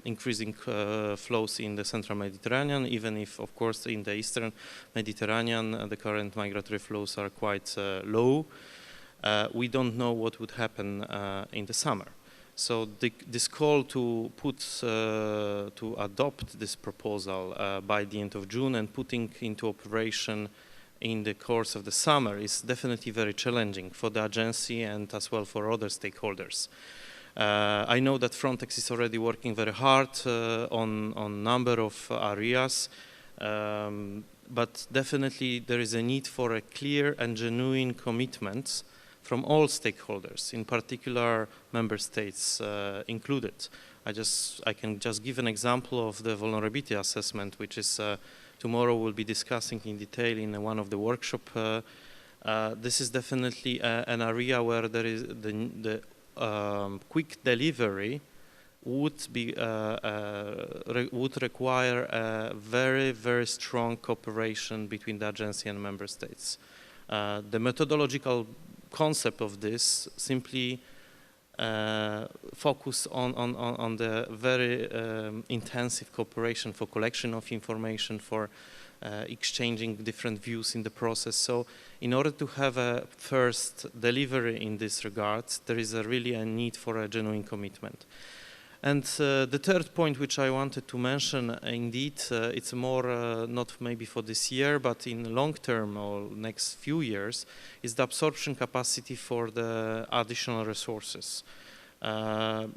increasing flows in the central Mediterranean, even if, of course, in the eastern Mediterranean, the current migratory flows are quite low. We don't know what would happen in the summer. So this call to adopt this proposal by the end of June and putting into operation in the course of the summer is definitely very challenging for the agency and as well for other stakeholders. I know that Frontex is already working very hard on a number of areas, but definitely there is a need for a clear and genuine commitment from all stakeholders, in particular member states included. I can just give an example of the vulnerability assessment, which is tomorrow we'll be discussing in detail in one of the workshops. This is definitely an area where there is the quick delivery would require a very, very strong cooperation between the agency and member states. The methodological concept of this simply focus on the very intensive cooperation for collection of information, for exchanging different views in the process. So in order to have a first delivery in this regard, there is really a need for a genuine commitment. And the third point which I wanted to mention, indeed, it's more not maybe for this year, but in long term or next few years, is the absorption capacity for the additional resources,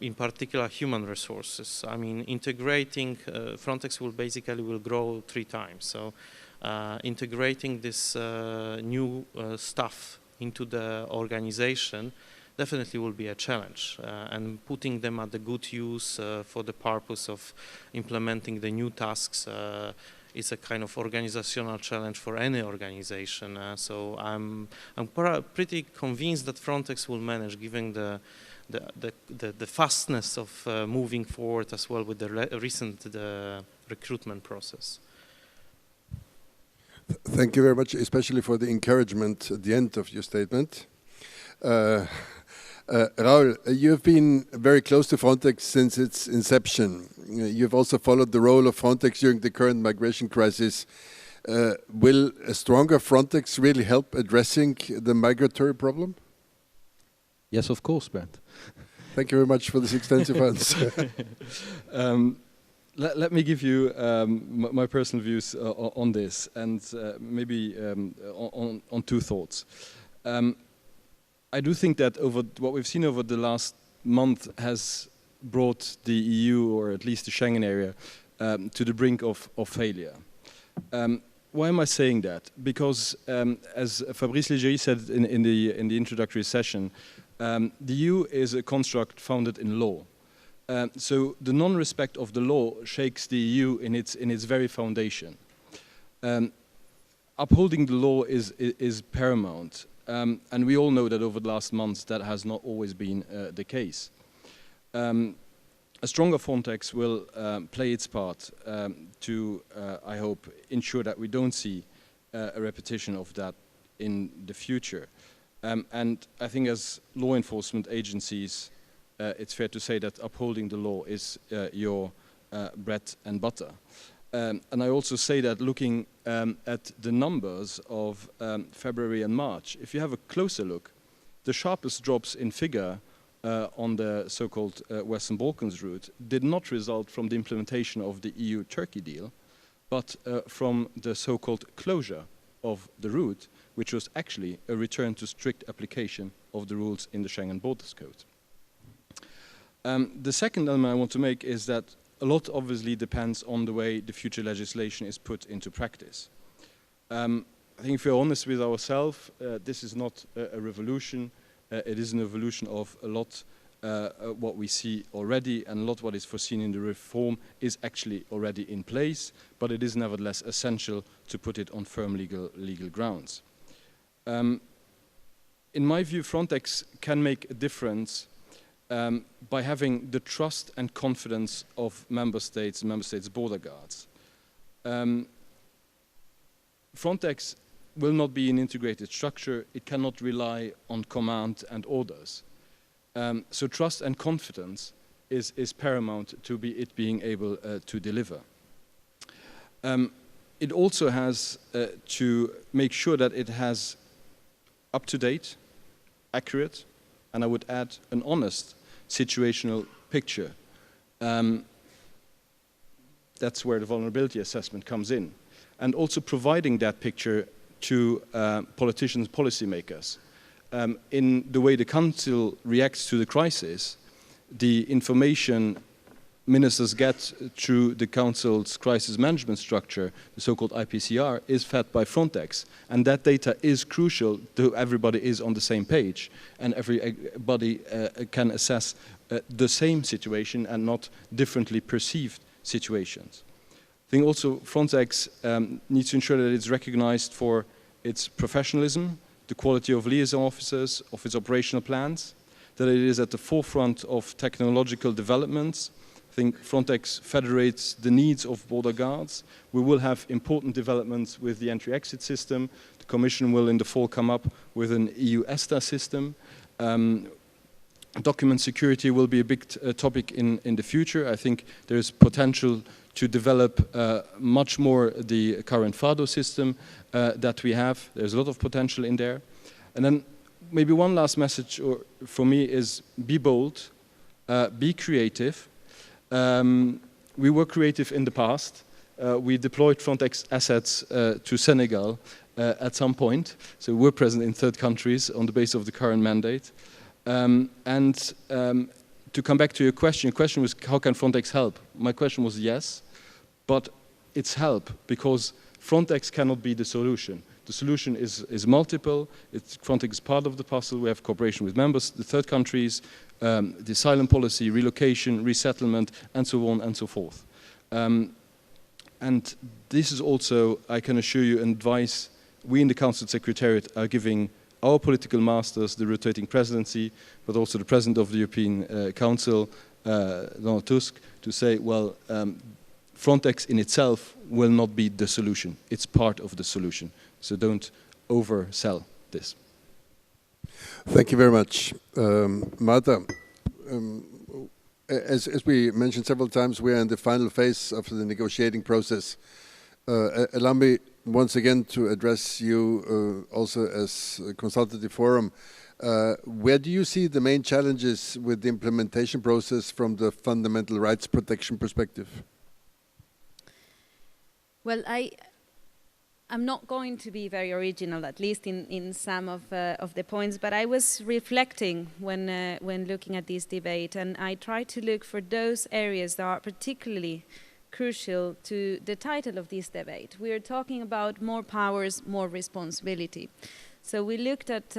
in particular human resources. I mean, integrating, Frontex will grow 3 times. So integrating this new staff into the organization definitely will be a challenge, and putting them at the good use for the purpose of implementing the new tasks is a kind of organizational challenge for any organization. So I'm pretty convinced that Frontex will manage, given the fastness of moving forward as well with the recent recruitment process. Thank you very much, especially for the encouragement at the end of your statement. Raul, you've been very close to Frontex since its inception. You've also followed the role of Frontex during the current migration crisis. Will a stronger Frontex really help addressing the migratory problem? Yes, of course, Bernd. Thank you very much for this extensive answer. Let me give you my personal views on this, and maybe on 2 thoughts. I do think that what we've seen over the last month has brought the EU, or at least the Schengen area, to the brink of failure. Why am I saying that? Because, as Fabrice Légerie said in the introductory session, the EU is a construct founded in law. So the non-respect of the law shakes the EU in its very foundation. Upholding the law is paramount. And we all know that over the last months that has not always been the case. A stronger Frontex will play its part to, I hope, ensure that we don't see a repetition of that in the future. And I think as law enforcement agencies, it's fair to say that upholding the law is your bread and butter. And I also say that looking at the numbers of February and March, if you have a closer look, the sharpest drops in figure on the so-called Western Balkans route did not result from the implementation of the EU-Turkey deal, but from the so-called closure of the route, which was actually a return to strict application of the rules in the Schengen Borders Code. The second element I want to make is that a lot obviously depends on the way the future legislation is put into practice. I think if we're honest with ourselves, this is not a revolution. It is an evolution of a lot what we see already, and a lot what is foreseen in the reform is actually already in place, but it is nevertheless essential to put it on firm legal grounds. In my view, Frontex can make a difference by having the trust and confidence of member states border guards. Frontex will not be an integrated structure. It cannot rely on command and orders. So trust and confidence is paramount to it being able to deliver. It also has to make sure that it has up-to-date, accurate, and I would add an honest situational picture. That's where the vulnerability assessment comes in. And also providing that picture to politicians, policymakers. In the way the Council reacts to the crisis, the information ministers get through the Council's crisis management structure, the so-called IPCR, is fed by Frontex. And that data is crucial to everybody is on the same page, and everybody can assess the same situation and not differently perceived situations. I think also Frontex needs to ensure that it's recognized for its professionalism, the quality of liaison officers, of its operational plans, that it is at the forefront of technological developments, think Frontex federates the needs of border guards. We will have important developments with the entry-exit system. The Commission will in the fall come up with an EU ESTA system. Document security will be a big topic in the future. I think there's potential to develop much more the current FADO system that we have. There's a lot of potential in there. And then maybe one last message for me is be bold, be creative. We were creative in the past. We deployed Frontex assets to Senegal at some point. So we're present in third countries on the basis of the current mandate. To come back to your question was how can Frontex help? My question was yes, but it's help because Frontex cannot be the solution. The solution is multiple. Frontex is part of the puzzle. We have cooperation with members, the third countries, the asylum policy, relocation, resettlement, and so on and so forth. And this is also, I can assure you, advice we in the Council Secretariat are giving our political masters, the rotating presidency, but also the President of the European Council, Donald Tusk, to say, well, Frontex in itself will not be the solution. It's part of the solution. So don't oversell this. Thank you very much. Marta, as we mentioned several times, we are in the final phase of the negotiating process. Allow me once again to address you also as a consultative forum. Where do you see the main challenges with the implementation process from the fundamental rights protection perspective? Well, I'm not going to be very original, at least in some of the points, but I was reflecting when looking at this debate, and I tried to look for those areas that are particularly crucial to the title of this debate. We are talking about more powers, more responsibility. So we looked at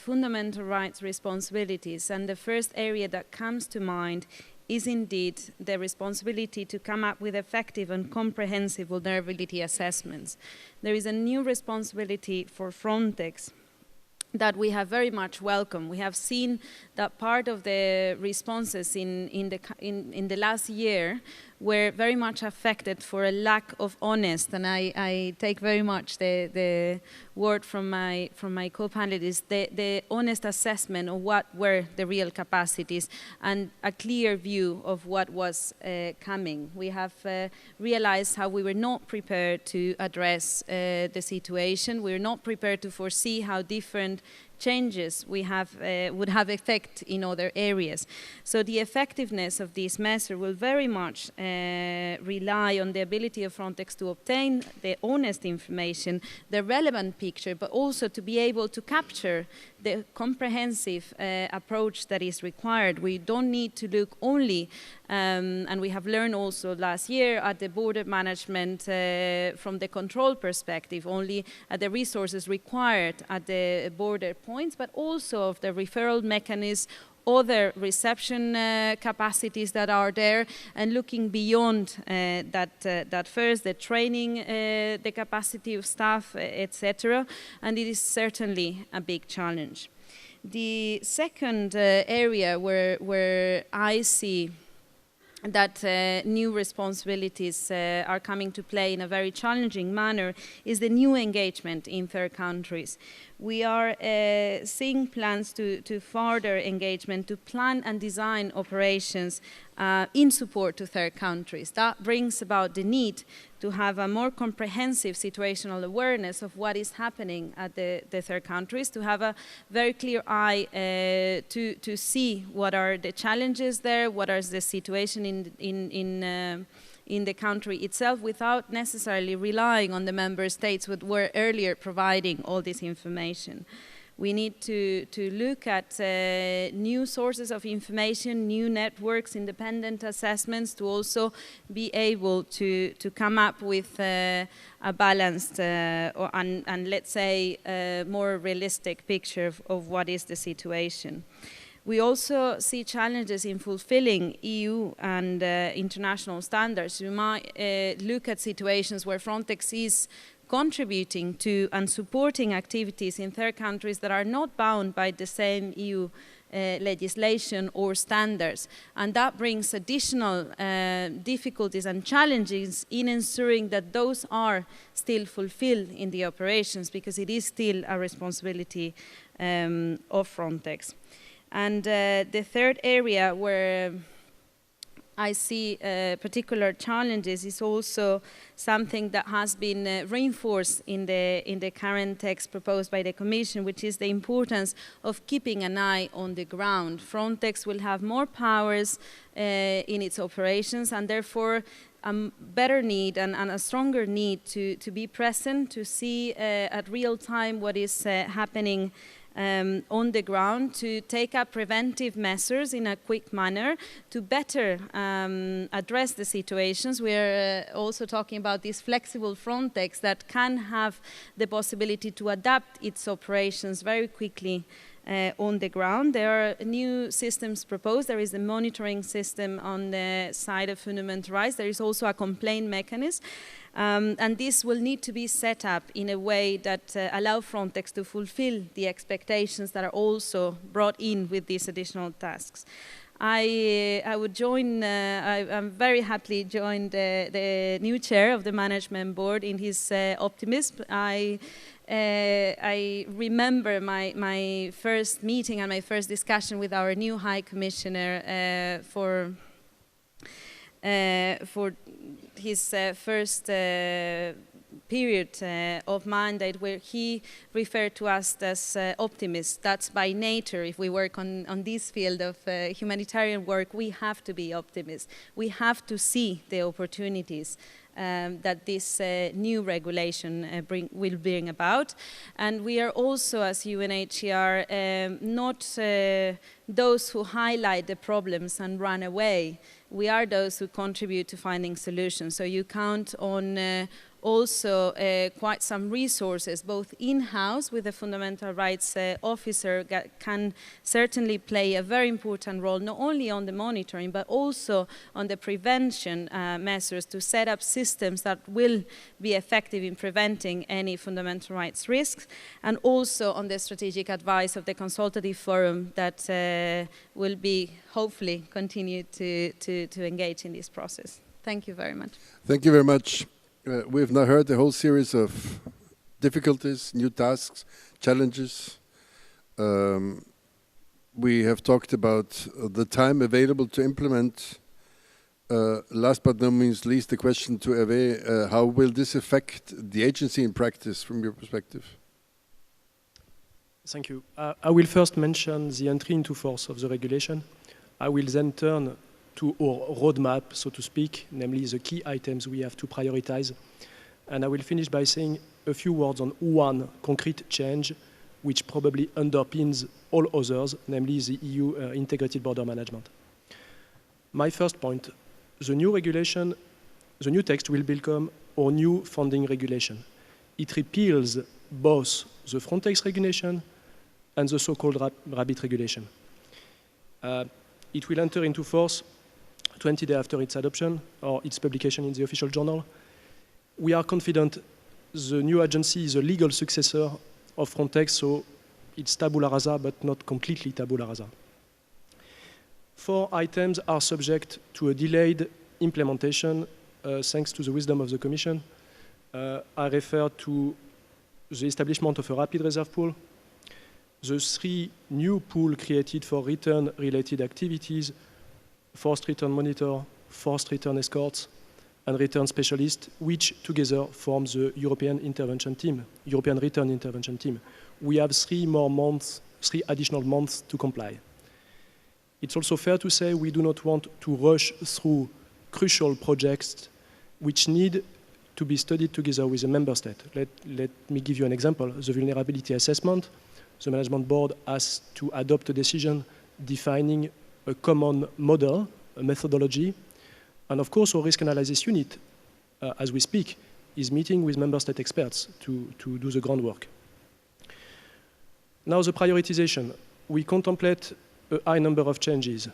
fundamental rights responsibilities, and the first area that comes to mind is indeed the responsibility to come up with effective and comprehensive vulnerability assessments. There is a new responsibility for Frontex that we have very much welcomed. We have seen that part of the responses in the last year were very much affected for a lack of honest, and I take very much the word from my co-panelists, the honest assessment of what were the real capacities and a clear view of what was coming. We have realized how we were not prepared to address the situation. We were not prepared to foresee how different changes we have would have effect in other areas. So the effectiveness of this measure will very much rely on the ability of Frontex to obtain the honest information, the relevant picture, but also to be able to capture the comprehensive approach that is required. We don't need to look only, and we have learned also last year at the border management from the control perspective, only at the resources required at the border points, but also of the referral mechanism, other reception capacities that are there, and looking beyond that first, the training, the capacity of staff, etc. And it is certainly a big challenge. The second area where I see that new responsibilities are coming to play in a very challenging manner is the new engagement in third countries. We are seeing plans to further engagement, to plan and design operations in support to third countries. That brings about the need to have a more comprehensive situational awareness of what is happening at the third countries, to have a very clear eye to see what are the challenges there, what is the situation in the country itself, without necessarily relying on the member states who were earlier providing all this information. We need to look at new sources of information, new networks, independent assessments, to also be able to come up with a balanced and let's say a more realistic picture of what is the situation. We also see challenges in fulfilling EU and international standards. You might look at situations where Frontex is contributing to and supporting activities in third countries that are not bound by the same EU legislation or standards. And that brings additional difficulties and challenges in ensuring that those are still fulfilled in the operations, because it is still a responsibility of Frontex. And the third area where I see particular challenges is also something that has been reinforced in the current text proposed by the Commission, which is the importance of keeping an eye on the ground. Frontex will have more powers in its operations, and therefore a better need and a stronger need to be present, to see at real time what is happening on the ground, to take up preventive measures in a quick manner to better address the situations. We're also talking about this flexible Frontex that can have the possibility to adapt its operations very quickly on the ground. There are new systems proposed. There is a monitoring system on the side of fundamental rights. There is also a complaint mechanism. And this will need to be set up in a way that allow Frontex to fulfill the expectations that are also brought in with these additional tasks. I would join, I'm very happily joined the new chair of the management board in his optimism. I remember my first meeting and my first discussion with our new High Commissioner for his first period of mandate, where he referred to us as optimists. That's by nature. If we work on this field of humanitarian work, we have to be optimists. We have to see the opportunities that this new regulation will bring about. And we are also, as UNHCR, not those who highlight the problems and run away. We are those who contribute to finding solutions. So you count on also quite some resources, both in-house with the fundamental rights officer can certainly play a very important role, not only on the monitoring, but also on the prevention measures to set up systems that will be effective in preventing any fundamental rights risks, and also on the strategic advice of the consultative forum that will be hopefully continue to engage in this process. Thank you very much. Thank you very much. We've now heard a whole series of difficulties, new tasks, challenges. We have talked about the time available to implement. Last but not least, the question to Hervé, how will this affect the agency in practice from your perspective? Thank you. I will first mention the entry into force of the regulation. I will then turn to our roadmap, so to speak, namely the key items we have to prioritize. And I will finish by saying a few words on one concrete change which probably underpins all others, namely the EU integrated border management. My first point, the new regulation, the new text will become our new funding regulation. It repeals both the Frontex regulation and the so-called RABIT regulation. It will enter into force 20 days after its adoption or its publication in the official journal. We are confident the new agency is a legal successor of Frontex, so it's tabula rasa, but not completely tabula rasa. 4 items are subject to a delayed implementation thanks to the wisdom of the Commission. I refer to the establishment of a rapid reserve pool, the 3 new pools created for return-related activities, forced return monitor, forced return escorts, and return specialists, which together form the European intervention team, European return intervention team. We have 3 additional months to comply. It's also fair to say we do not want to rush through crucial projects which need to be studied together with the member state. Let me give you an example. The vulnerability assessment, the management board has to adopt a decision defining a common model, a methodology, and of course our risk analysis unit, as we speak, is meeting with member state experts to do the groundwork. Now the prioritization. We contemplate a high number of changes.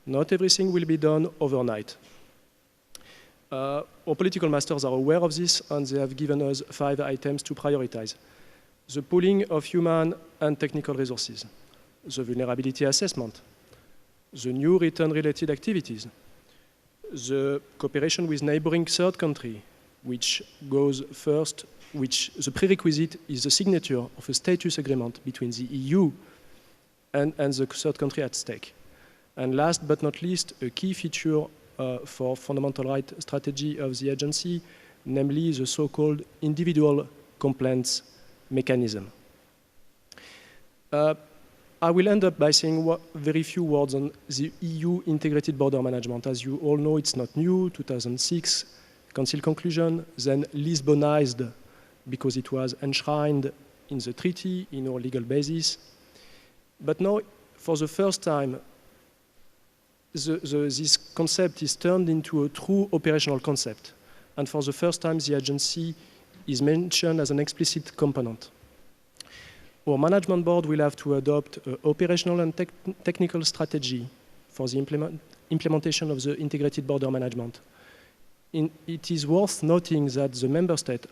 Not everything will be done overnight. Our political masters are aware of this, and they have given us 5 items to prioritize. The pooling of human and technical resources, the vulnerability assessment, the new return-related activities, the cooperation with neighboring third country, which goes first, which the prerequisite is the signature of a status agreement between the EU and the third country at stake. And last but not least, a key feature for fundamental right strategy of the agency, namely the so-called individual complaints mechanism. I will end up by saying very few words on the EU integrated border management. As you all know, it's not new, 2006 Council conclusion, then Lisbonized because it was enshrined in the treaty, in our legal basis. But now, for the first time, this concept is turned into a true operational concept. And for the first time, the agency is mentioned as an explicit component. Our management board will have to adopt an operational and technical strategy for the implementation of the integrated border management. It is worth noting that the member state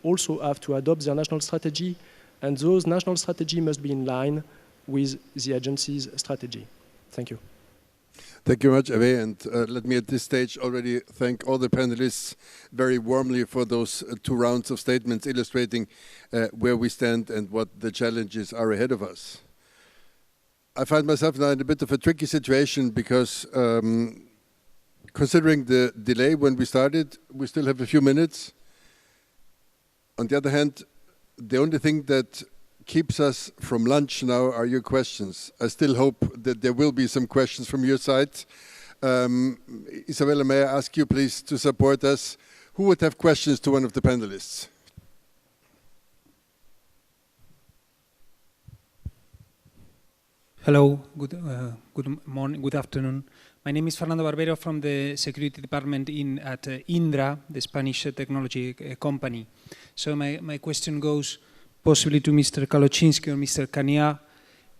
also have to adopt their national strategy, and those national strategy must be in line with the agency's strategy. Thank you. Thank you very much, Hervé, and let me at this stage already thank all the panelists very warmly for those 2 rounds of statements illustrating where we stand and what the challenges are ahead of us. I find myself now in a bit of a tricky situation because considering the delay when we started, we still have a few minutes. On the other hand, the only thing that keeps us from lunch now are your questions. I still hope that there will be some questions from your side. Isabella, may I ask you please to support us? Who would have questions to one of the panelists? Hello, good morning, good afternoon. My name is Fernando Barbero from the security department at Indra, the Spanish technology company. So my question goes possibly to Mr. Kaloczynski or Mr. Kania,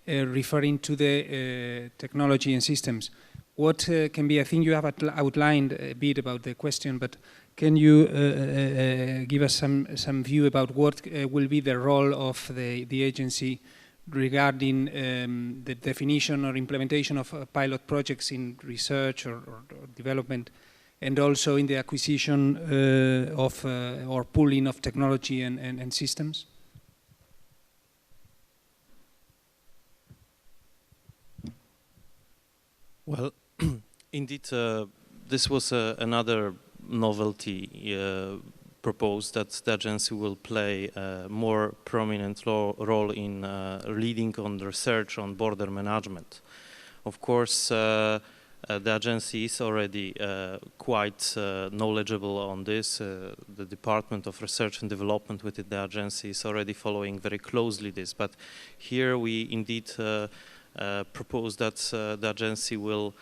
referring to the technology and systems. What can be, I think you have outlined a bit about the question, but can you give us some view about what will be the role of the agency regarding the definition or implementation of pilot projects in research or development, and also in the acquisition of or pooling of technology and systems? Well, indeed, this was another novelty proposed, that the agency will play a more prominent role in leading on research on border management. Of course, the agency is already quite knowledgeable on this. The Department of Research and Development within the agency is already following very closely this. But here we indeed propose that the agency will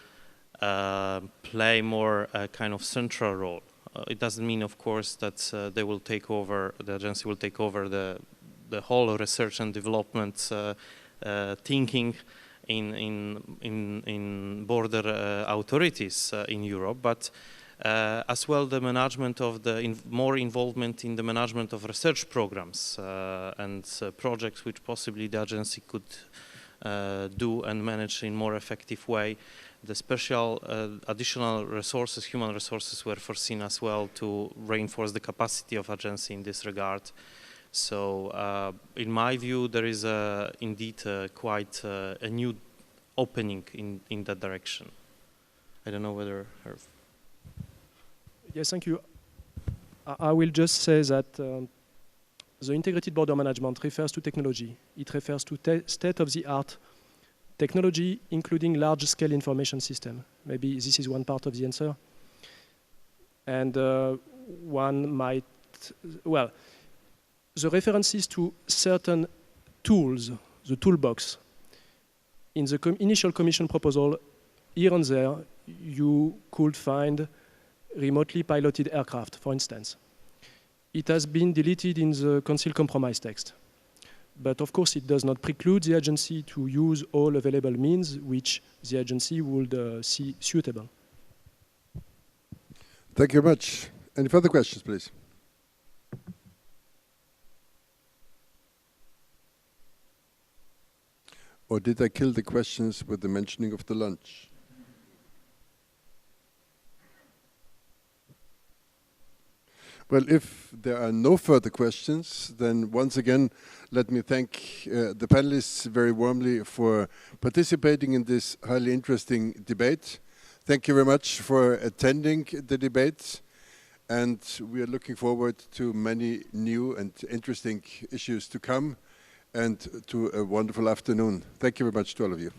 play more a kind of central role. It doesn't mean, of course, that they will take over, the agency will take over the whole research and development thinking in border authorities in Europe, but as well the management of more involvement in the management of research programs and projects which possibly the agency could do and manage in more effective way. The special additional resources, human resources, were foreseen as well to reinforce the capacity of agency in this regard. So, in my view, there is indeed quite a new opening in that direction. I don't know whether. Yes, thank you. I will just say that the integrated border management refers to technology. It refers to state-of-the-art technology, including large-scale information system. Maybe this is one part of the answer. And one might, well, the references to certain tools, the toolbox, in the initial commission proposal, here and there, you could find remotely piloted aircraft, for instance. It has been deleted in the Council compromise text. But of course, it does not preclude the agency to use all available means which the agency would see suitable. Thank you very much. Any further questions, please? Or did I kill the questions with the mentioning of the lunch? Well, if there are no further questions, then once again, let me thank the panelists very warmly for participating in this highly interesting debate. Thank you very much for attending the debate, and we are looking forward to many new and interesting issues to come, and to a wonderful afternoon. Thank you very much to all of you.